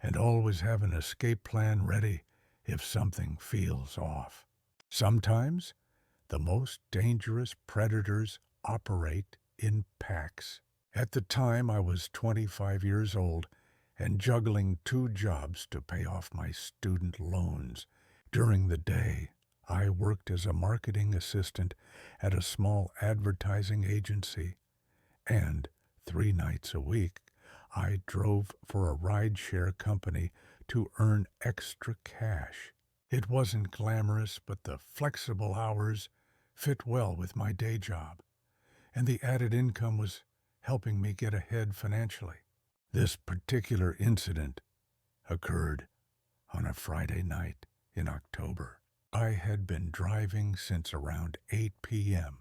and always have an escape plan ready if something feels off. Sometimes, the most dangerous predators operate in packs. At the time, I was 25 years old and juggling 2 jobs to pay off my student loans. During the day, I worked as a marketing assistant at a small advertising agency, and 3 nights a week, I drove for a rideshare company to earn extra cash. It wasn't glamorous, but the flexible hours fit well with my day job, and the added income was helping me get ahead financially. This particular incident occurred on a Friday night in October. I had been driving since around 8 p.m.,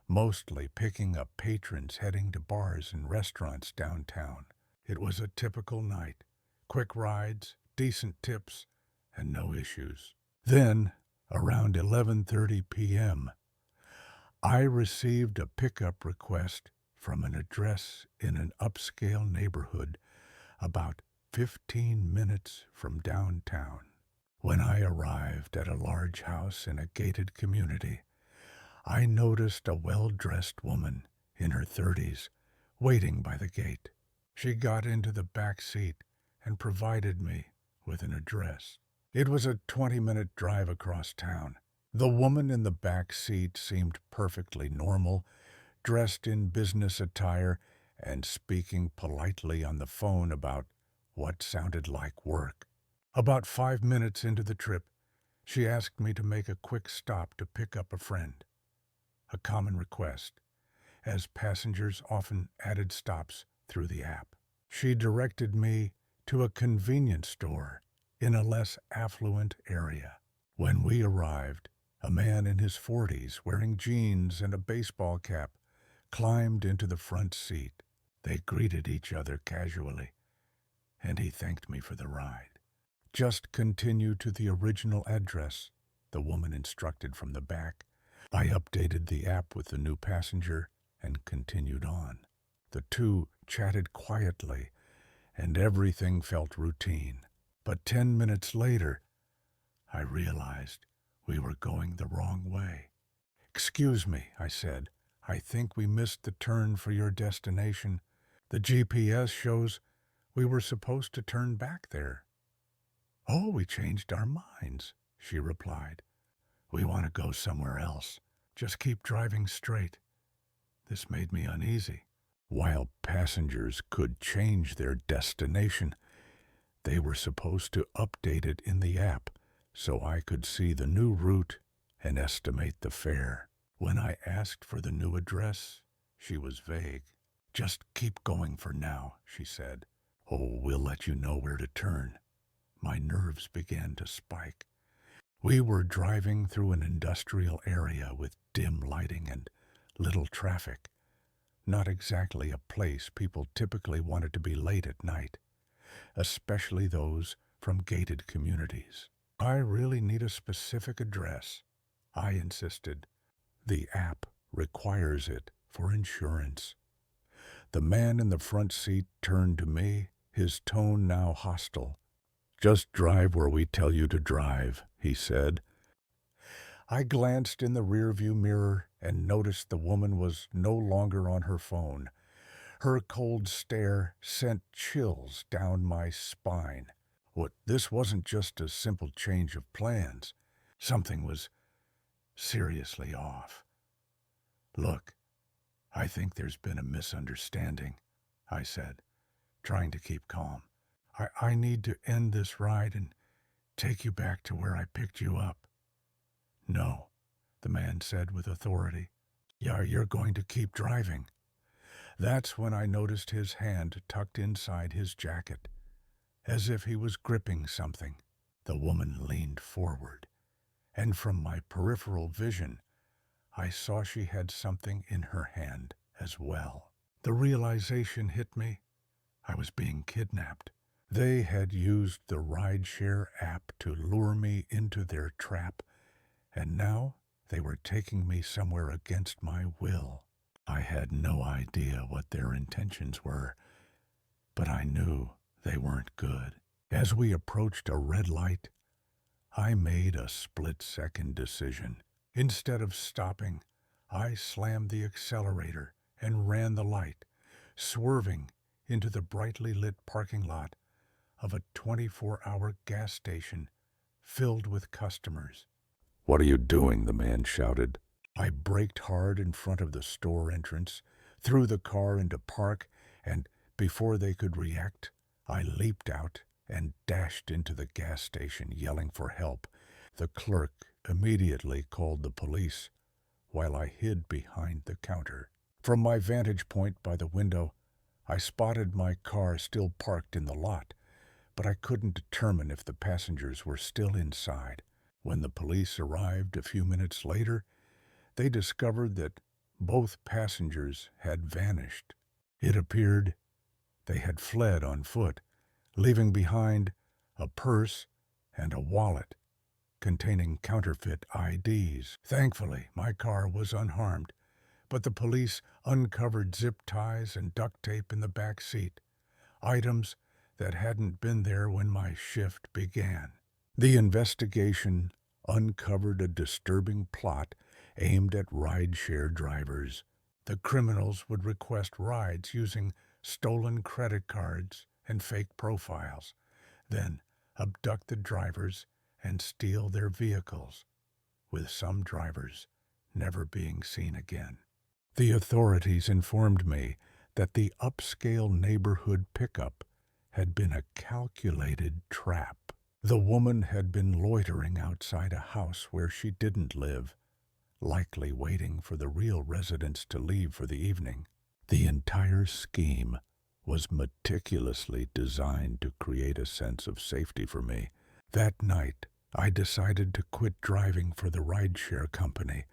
mostly picking up patrons heading to bars and restaurants downtown. It was a typical night. Quick rides, decent tips, and no issues. Then, around 11:30 p.m., I received a pickup request from an address in an upscale neighborhood about 15 minutes from downtown. When I arrived at a large house in a gated community, I noticed a well-dressed woman in her 30s waiting by the gate. She got into the back seat and provided me with an address. It was a 20-minute drive across town. The woman in the back seat seemed perfectly normal, dressed in business attire and speaking politely on the phone about what sounded like work. About 5 minutes into the trip, she asked me to make a quick stop to pick up a friend, a common request, as passengers often added stops through the app. She directed me to a convenience store in a less affluent area. When we arrived, a man in his 40s, wearing jeans and a baseball cap, climbed into the front seat. They greeted each other casually, and he thanked me for the ride. "Just continue to the original address," the woman instructed from the back. I updated the app with the new passenger and continued on. The two chatted quietly, and everything felt routine. But 10 minutes later, I realized we were going the wrong way. "Excuse me," I said. "I think we missed the turn for your destination. The GPS shows we were supposed to turn back there." "Oh, we changed our minds," she replied. "We want to go somewhere else. Just keep driving straight." This made me uneasy. While passengers could change their destination, they were supposed to update it in the app so I could see the new route and estimate the fare. When I asked for the new address, she was vague. "Just keep going for now," she said. "Oh, we'll let you know where to turn." My nerves began to spike. We were driving through an industrial area with dim lighting and little traffic. Not exactly a place people typically wanted to be late at night, especially those from gated communities. "I really need a specific address," I insisted. "The app requires it for insurance." The man in the front seat turned to me, his tone now hostile. "Just drive where we tell you to drive," he said. I glanced in the rearview mirror and noticed the woman was no longer on her phone. Her cold stare sent chills down my spine. This wasn't just a simple change of plans. Something was seriously off. "Look, I think there's been a misunderstanding," I said, trying to keep calm. I need to end this ride and take you back to where I picked you up." "No," the man said with authority. "Yeah, you're going to keep driving." That's when I noticed his hand tucked inside his jacket, as if he was gripping something. The woman leaned forward, and from my peripheral vision, I saw she had something in her hand as well. The realization hit me. I was being kidnapped. They had used the rideshare app to lure me into their trap, and now they were taking me somewhere against my will. I had no idea what their intentions were, but I knew they weren't good. As we approached a red light, I made a split-second decision. Instead of stopping, I slammed the accelerator and ran the light, swerving into the brightly lit parking lot of a 24-hour gas station filled with customers. "What are you doing?" the man shouted. I braked hard in front of the store entrance, threw the car into park, and before they could react, I leaped out and dashed into the gas station yelling for help. The clerk immediately called the police while I hid behind the counter. From my vantage point by the window, I spotted my car still parked in the lot, but I couldn't determine if the passengers were still inside. When the police arrived a few minutes later, they discovered that both passengers had vanished. It appeared they had fled on foot, leaving behind a purse and a wallet containing counterfeit IDs. Thankfully, my car was unharmed, but the police uncovered zip ties and duct tape in the back seat, items that hadn't been there when my shift began. The investigation uncovered a disturbing plot aimed at rideshare drivers. The criminals would request rides using stolen credit cards and fake profiles, then abduct the drivers and steal their vehicles, with some drivers never being seen again. The authorities informed me that the upscale neighborhood pickup had been a calculated trap. The woman had been loitering outside a house where she didn't live, likely waiting for the real residents to leave for the evening. The entire scheme was meticulously designed to create a sense of safety for me. That night, I decided to quit driving for the rideshare company.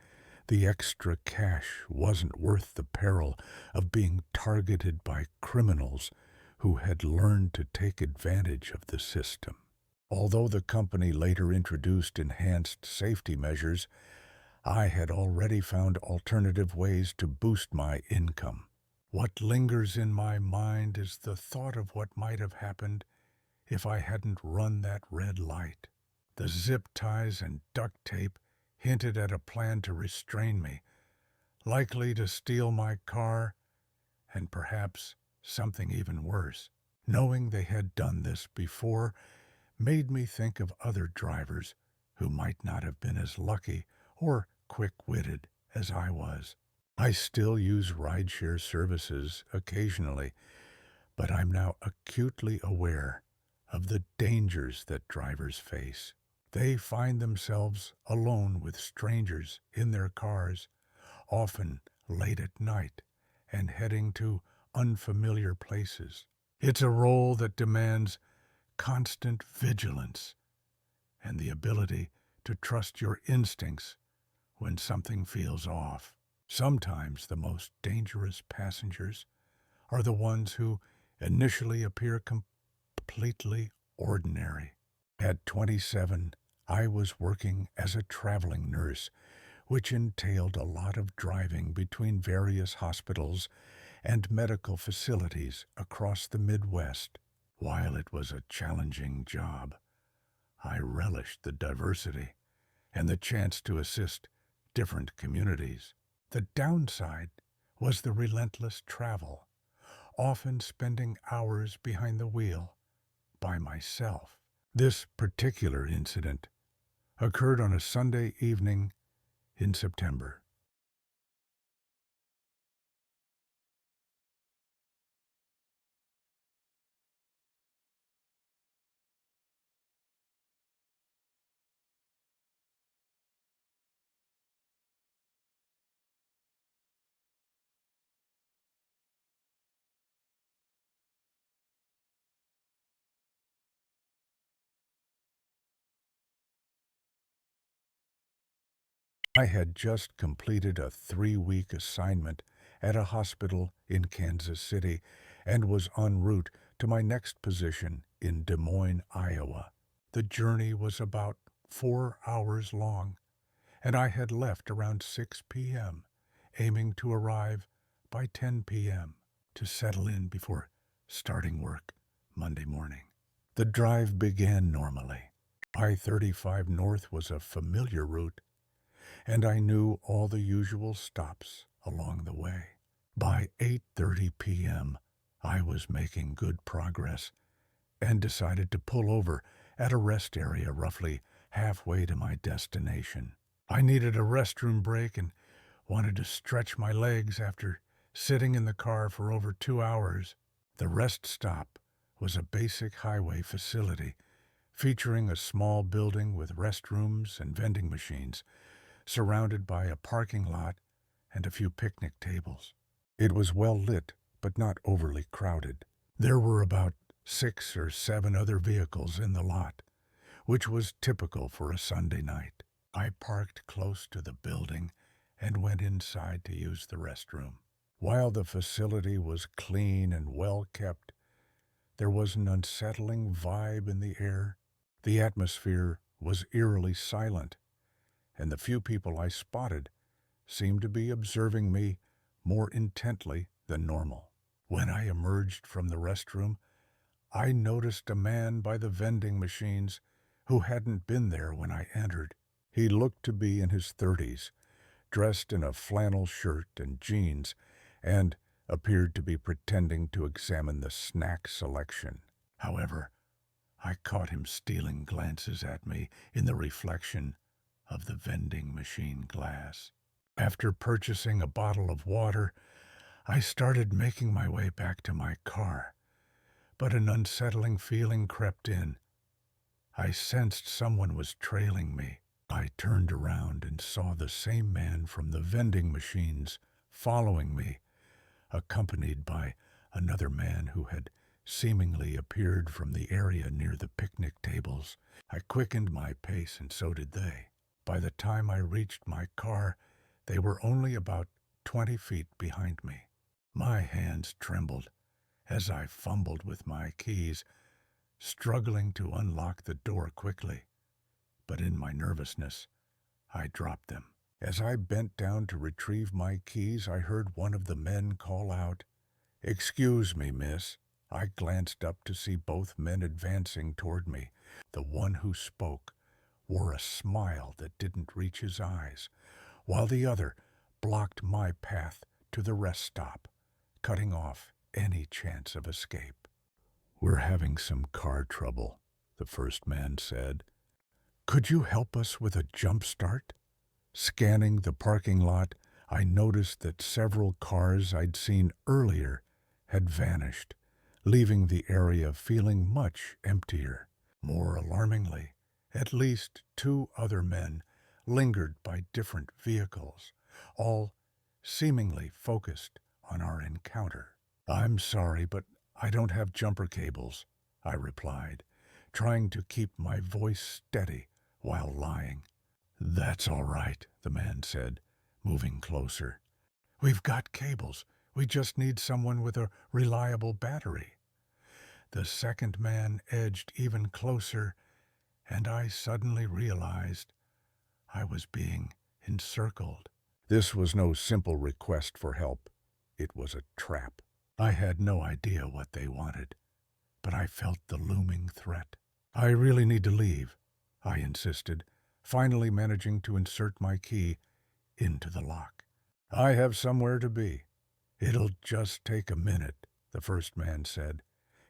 The extra cash wasn't worth the peril of being targeted by criminals who had learned to take advantage of the system. Although the company later introduced enhanced safety measures, I had already found alternative ways to boost my income. What lingers in my mind is the thought of what might have happened if I hadn't run that red light. The zip ties and duct tape hinted at a plan to restrain me, likely to steal my car, and perhaps something even worse. Knowing they had done this before made me think of other drivers who might not have been as lucky or quick-witted as I was. I still use rideshare services occasionally, but I'm now acutely aware of the dangers that drivers face. They find themselves alone with strangers in their cars, often late at night, and heading to unfamiliar places. It's a role that demands constant vigilance and the ability to trust your instincts when something feels off. Sometimes the most dangerous passengers are the ones who initially appear completely ordinary. At 27, I was working as a traveling nurse, which entailed a lot of driving between various hospitals and medical facilities across the Midwest. While it was a challenging job, I relished the diversity and the chance to assist different communities. The downside was the relentless travel, often spending hours behind the wheel by myself. This particular incident occurred on a Sunday evening in September. I had just completed a 3-week assignment at a hospital in Kansas City and was en route to my next position in Des Moines, Iowa. The journey was about 4 hours long, and I had left around 6 p.m., aiming to arrive by 10 p.m. to settle in before starting work Monday morning. The drive began normally. I-35 North was a familiar route, and I knew all the usual stops along the way. By 8:30 p.m., I was making good progress and decided to pull over at a rest area roughly halfway to my destination. I needed a restroom break and wanted to stretch my legs after sitting in the car for over 2 hours. The rest stop was a basic highway facility featuring a small building with restrooms and vending machines, surrounded by a parking lot and a few picnic tables. It was well lit, but not overly crowded. There were about 6 or 7 other vehicles in the lot, which was typical for a Sunday night. I parked close to the building and went inside to use the restroom. While the facility was clean and well kept, there was an unsettling vibe in the air. The atmosphere was eerily silent, and the few people I spotted seemed to be observing me more intently than normal. When I emerged from the restroom, I noticed a man by the vending machines who hadn't been there when I entered. He looked to be in his 30s, dressed in a flannel shirt and jeans, and appeared to be pretending to examine the snack selection. However, I caught him stealing glances at me in the reflection of the vending machine glass. After purchasing a bottle of water, I started making my way back to my car, but an unsettling feeling crept in. I sensed someone was trailing me. I turned around and saw the same man from the vending machines following me, accompanied by another man who had seemingly appeared from the area near the picnic tables. I quickened my pace, and so did they. By the time I reached my car, they were only about 20 feet behind me. My hands trembled as I fumbled with my keys, struggling to unlock the door quickly. But in my nervousness, I dropped them. As I bent down to retrieve my keys, I heard one of the men call out, "Excuse me, miss." I glanced up to see both men advancing toward me. The one who spoke wore a smile that didn't reach his eyes, while the other blocked my path to the rest stop, cutting off any chance of escape. "We're having some car trouble," the first man said. "Could you help us with a jump start?" Scanning the parking lot, I noticed that several cars I'd seen earlier had vanished, leaving the area feeling much emptier. More alarmingly, at least 2 other men lingered by different vehicles, all seemingly focused on our encounter. "I'm sorry, but I don't have jumper cables," I replied, trying to keep my voice steady while lying. "That's all right," the man said, moving closer. "We've got cables. We just need someone with a reliable battery." The second man edged even closer, and I suddenly realized I was being encircled. This was no simple request for help. it was a trap. I had no idea what they wanted, but I felt the looming threat. I really need to leave, I insisted, finally managing to insert my key into the lock. I have somewhere to be. It'll just take a minute, the first man said,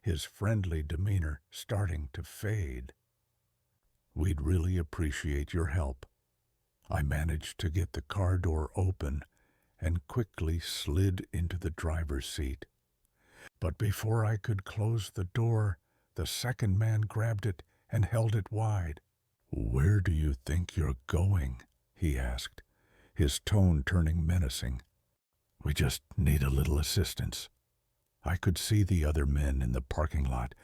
his friendly demeanor starting to fade. We'd really appreciate your help. I managed to get the car door open and quickly slid into the driver's seat. But before I could close the door, the second man grabbed it and held it wide. "Where do you think you're going?" he asked, his tone turning menacing. "We just need a little assistance." I could see the other men in the parking lot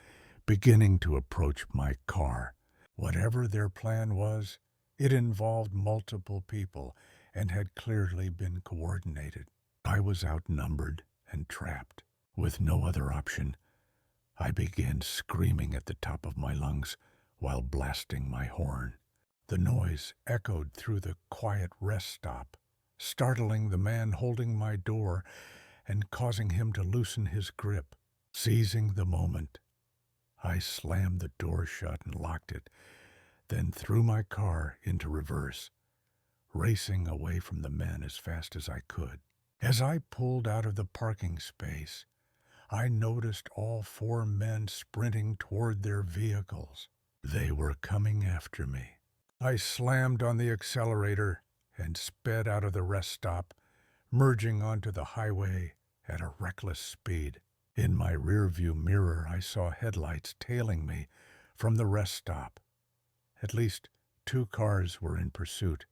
beginning to approach my car. Whatever their plan was, it involved multiple people and had clearly been coordinated. I was outnumbered and trapped. With no other option, I began screaming at the top of my lungs while blasting my horn. The noise echoed through the quiet rest stop, startling the man holding my door and causing him to loosen his grip. Seizing the moment, I slammed the door shut and locked it, then threw my car into reverse, racing away from the men as fast as I could. As I pulled out of the parking space, I noticed all four men sprinting toward their vehicles. They were coming after me. I slammed on the accelerator and sped out of the rest stop, merging onto the highway at a reckless speed. In my rearview mirror, I saw headlights tailing me from the rest stop. At least 2 cars were in pursuit,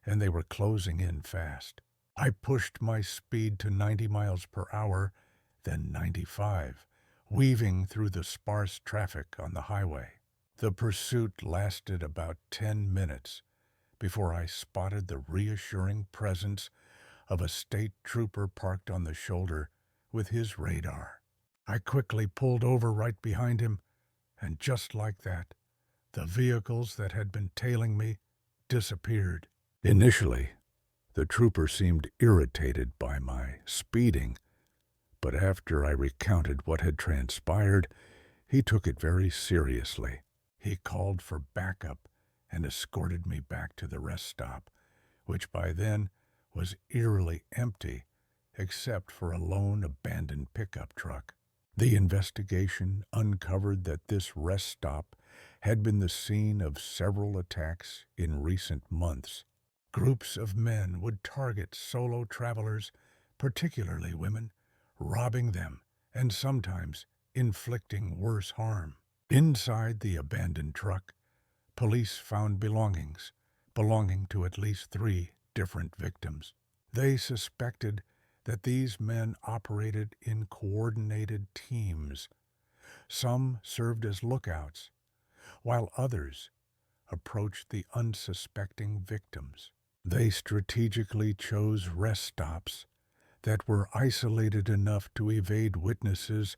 and they were closing in fast. I pushed my speed to 90 miles per hour, then 95, weaving through the sparse traffic on the highway. The pursuit lasted about 10 minutes before I spotted the reassuring presence of a state trooper parked on the shoulder with his radar. I quickly pulled over right behind him, and just like that, the vehicles that had been tailing me disappeared. Initially, the trooper seemed irritated by my speeding, but after I recounted what had transpired, he took it very seriously. He called for backup and escorted me back to the rest stop, which by then was eerily empty except for a lone abandoned pickup truck. The investigation uncovered that this rest stop had been the scene of several attacks in recent months. Groups of men would target solo travelers, particularly women, robbing them and sometimes inflicting worse harm. Inside the abandoned truck, police found belongings belonging to at least 3 different victims. They suspected that these men operated in coordinated teams. Some served as lookouts, while others approached the unsuspecting victims. They strategically chose rest stops that were isolated enough to evade witnesses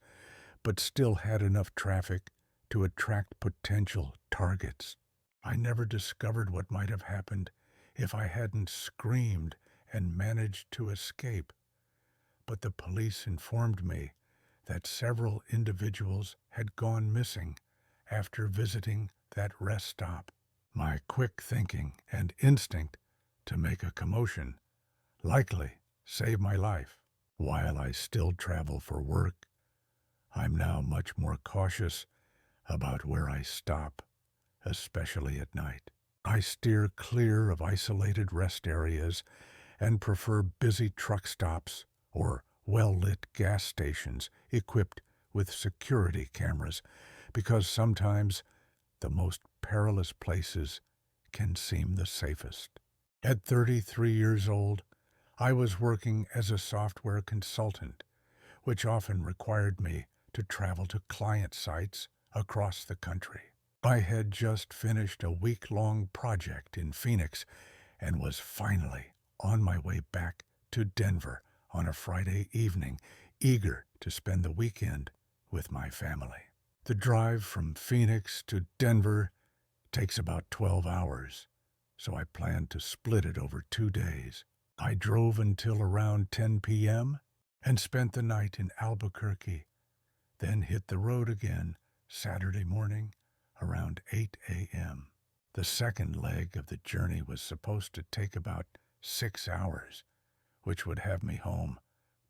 but still had enough traffic to attract potential targets. I never discovered what might have happened if I hadn't screamed and managed to escape, but the police informed me that several individuals had gone missing after visiting that rest stop. My quick thinking and instinct to make a commotion likely saved my life. While I still travel for work, I'm now much more cautious about where I stop, especially at night. I steer clear of isolated rest areas and prefer busy truck stops or well-lit gas stations equipped with security cameras, because sometimes the most perilous places can seem the safest. At 33 years old, I was working as a software consultant, which often required me to travel to client sites across the country. I had just finished a week-long project in Phoenix and was finally on my way back to Denver on a Friday evening, eager to spend the weekend with my family. The drive from Phoenix to Denver takes about 12 hours, so I planned to split it over 2 days. I drove until around 10 p.m., and spent the night in Albuquerque, then hit the road again Saturday morning around 8 a.m. The second leg of the journey was supposed to take about 6 hours, which would have me home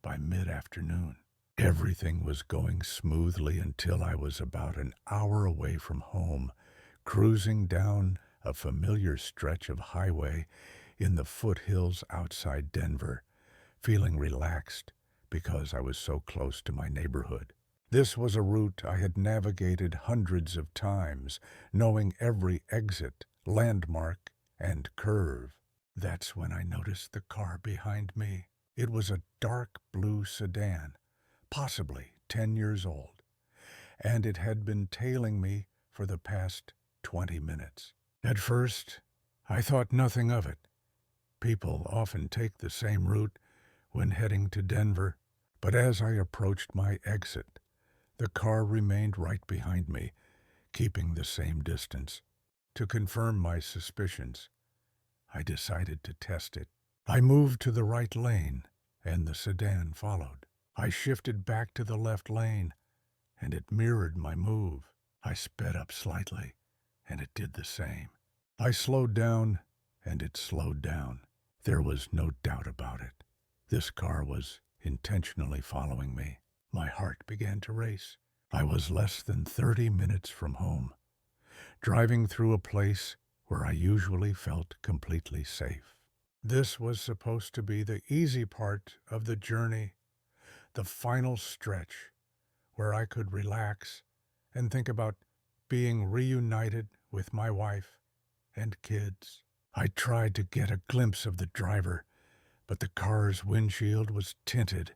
by mid-afternoon. Everything was going smoothly until I was about an hour away from home, cruising down a familiar stretch of highway in the foothills outside Denver, feeling relaxed because I was so close to my neighborhood. This was a route I had navigated hundreds of times, knowing every exit, landmark, and curve. That's when I noticed the car behind me. It was a dark blue sedan, possibly 10 years old, and it had been tailing me for the past 20 minutes. At first, I thought nothing of it. People often take the same route when heading to Denver, but as I approached my exit, the car remained right behind me, keeping the same distance. To confirm my suspicions, I decided to test it. I moved to the right lane, and the sedan followed. I shifted back to the left lane, and it mirrored my move. I sped up slightly, and it did the same. I slowed down, and it slowed down. There was no doubt about it. This car was intentionally following me. My heart began to race. I was less than 30 minutes from home, driving through a place where I usually felt completely safe. This was supposed to be the easy part of the journey, the final stretch where I could relax and think about being reunited with my wife and kids. I tried to get a glimpse of the driver, but the car's windshield was tinted.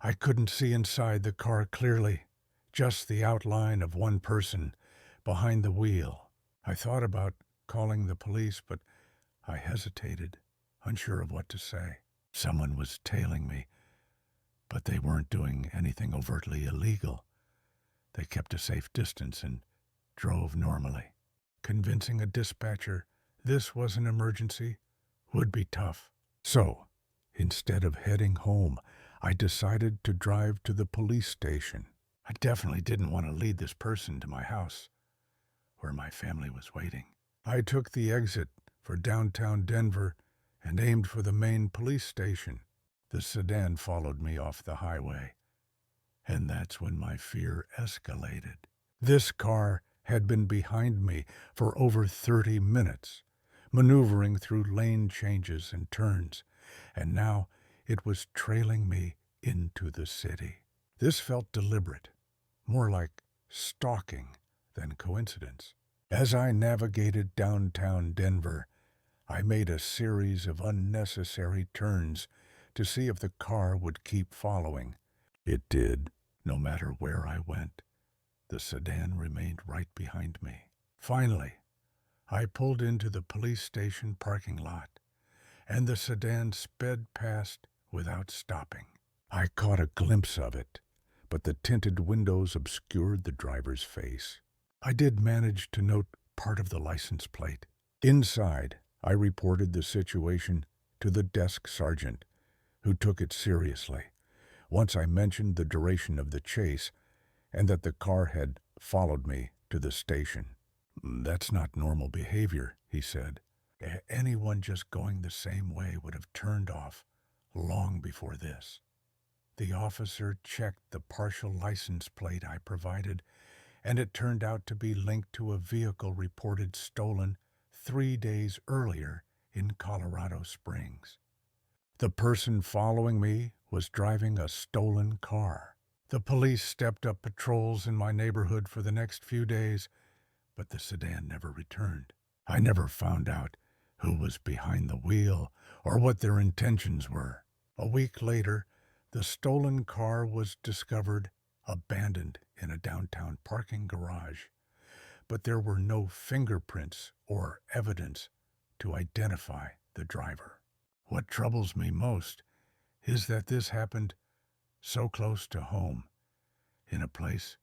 I couldn't see inside the car clearly, just the outline of one person behind the wheel. I thought about calling the police, but I hesitated, unsure of what to say. Someone was tailing me, but they weren't doing anything overtly illegal. They kept a safe distance and drove normally. Convincing a dispatcher this was an emergency would be tough. So, instead of heading home, I decided to drive to the police station. I definitely didn't want to lead this person to my house, where my family was waiting. I took the exit for downtown Denver and aimed for the main police station. The sedan followed me off the highway, and that's when my fear escalated. This car had been behind me for over 30 minutes, maneuvering through lane changes and turns, and now it was trailing me into the city. This felt deliberate, more like stalking than coincidence. As I navigated downtown Denver, I made a series of unnecessary turns to see if the car would keep following. It did. No matter where I went, the sedan remained right behind me. Finally, I pulled into the police station parking lot, and the sedan sped past without stopping. I caught a glimpse of it, but the tinted windows obscured the driver's face. I did manage to note part of the license plate. Inside, I reported the situation to the desk sergeant, who took it seriously. Once I mentioned the duration of the chase and that the car had followed me to the station. "That's not normal behavior," he said. "Anyone just going the same way would have turned off long before this." The officer checked the partial license plate I provided, and it turned out to be linked to a vehicle reported stolen 3 days earlier in Colorado Springs. The person following me was driving a stolen car. The police stepped up patrols in my neighborhood for the next few days, but the sedan never returned. I never found out who was behind the wheel or what their intentions were. A week later, the stolen car was discovered abandoned in a downtown parking garage, but there were no fingerprints or evidence to identify the driver. What troubles me most is that this happened so close to home, in a place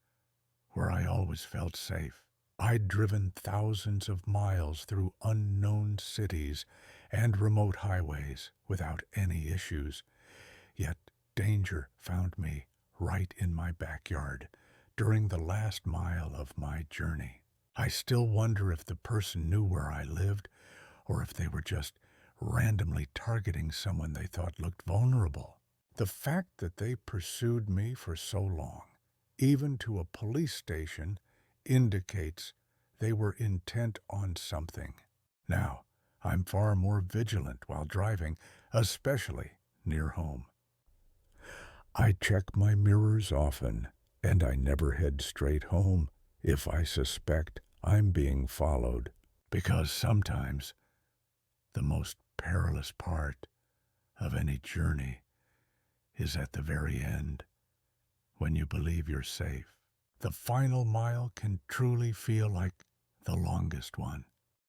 where I always felt safe. I'd driven thousands of miles through unknown cities and remote highways without any issues, yet danger found me right in my backyard during the last mile of my journey. I still wonder if the person knew where I lived or if they were just randomly targeting someone they thought looked vulnerable. The fact that they pursued me for so long, even to a police station, indicates they were intent on something. Now, I'm far more vigilant while driving, especially near home. I check my mirrors often, and I never head straight home if I suspect I'm being followed, because sometimes the most perilous part of any journey is at the very end, when you believe you're safe. The final mile can truly feel like the longest one.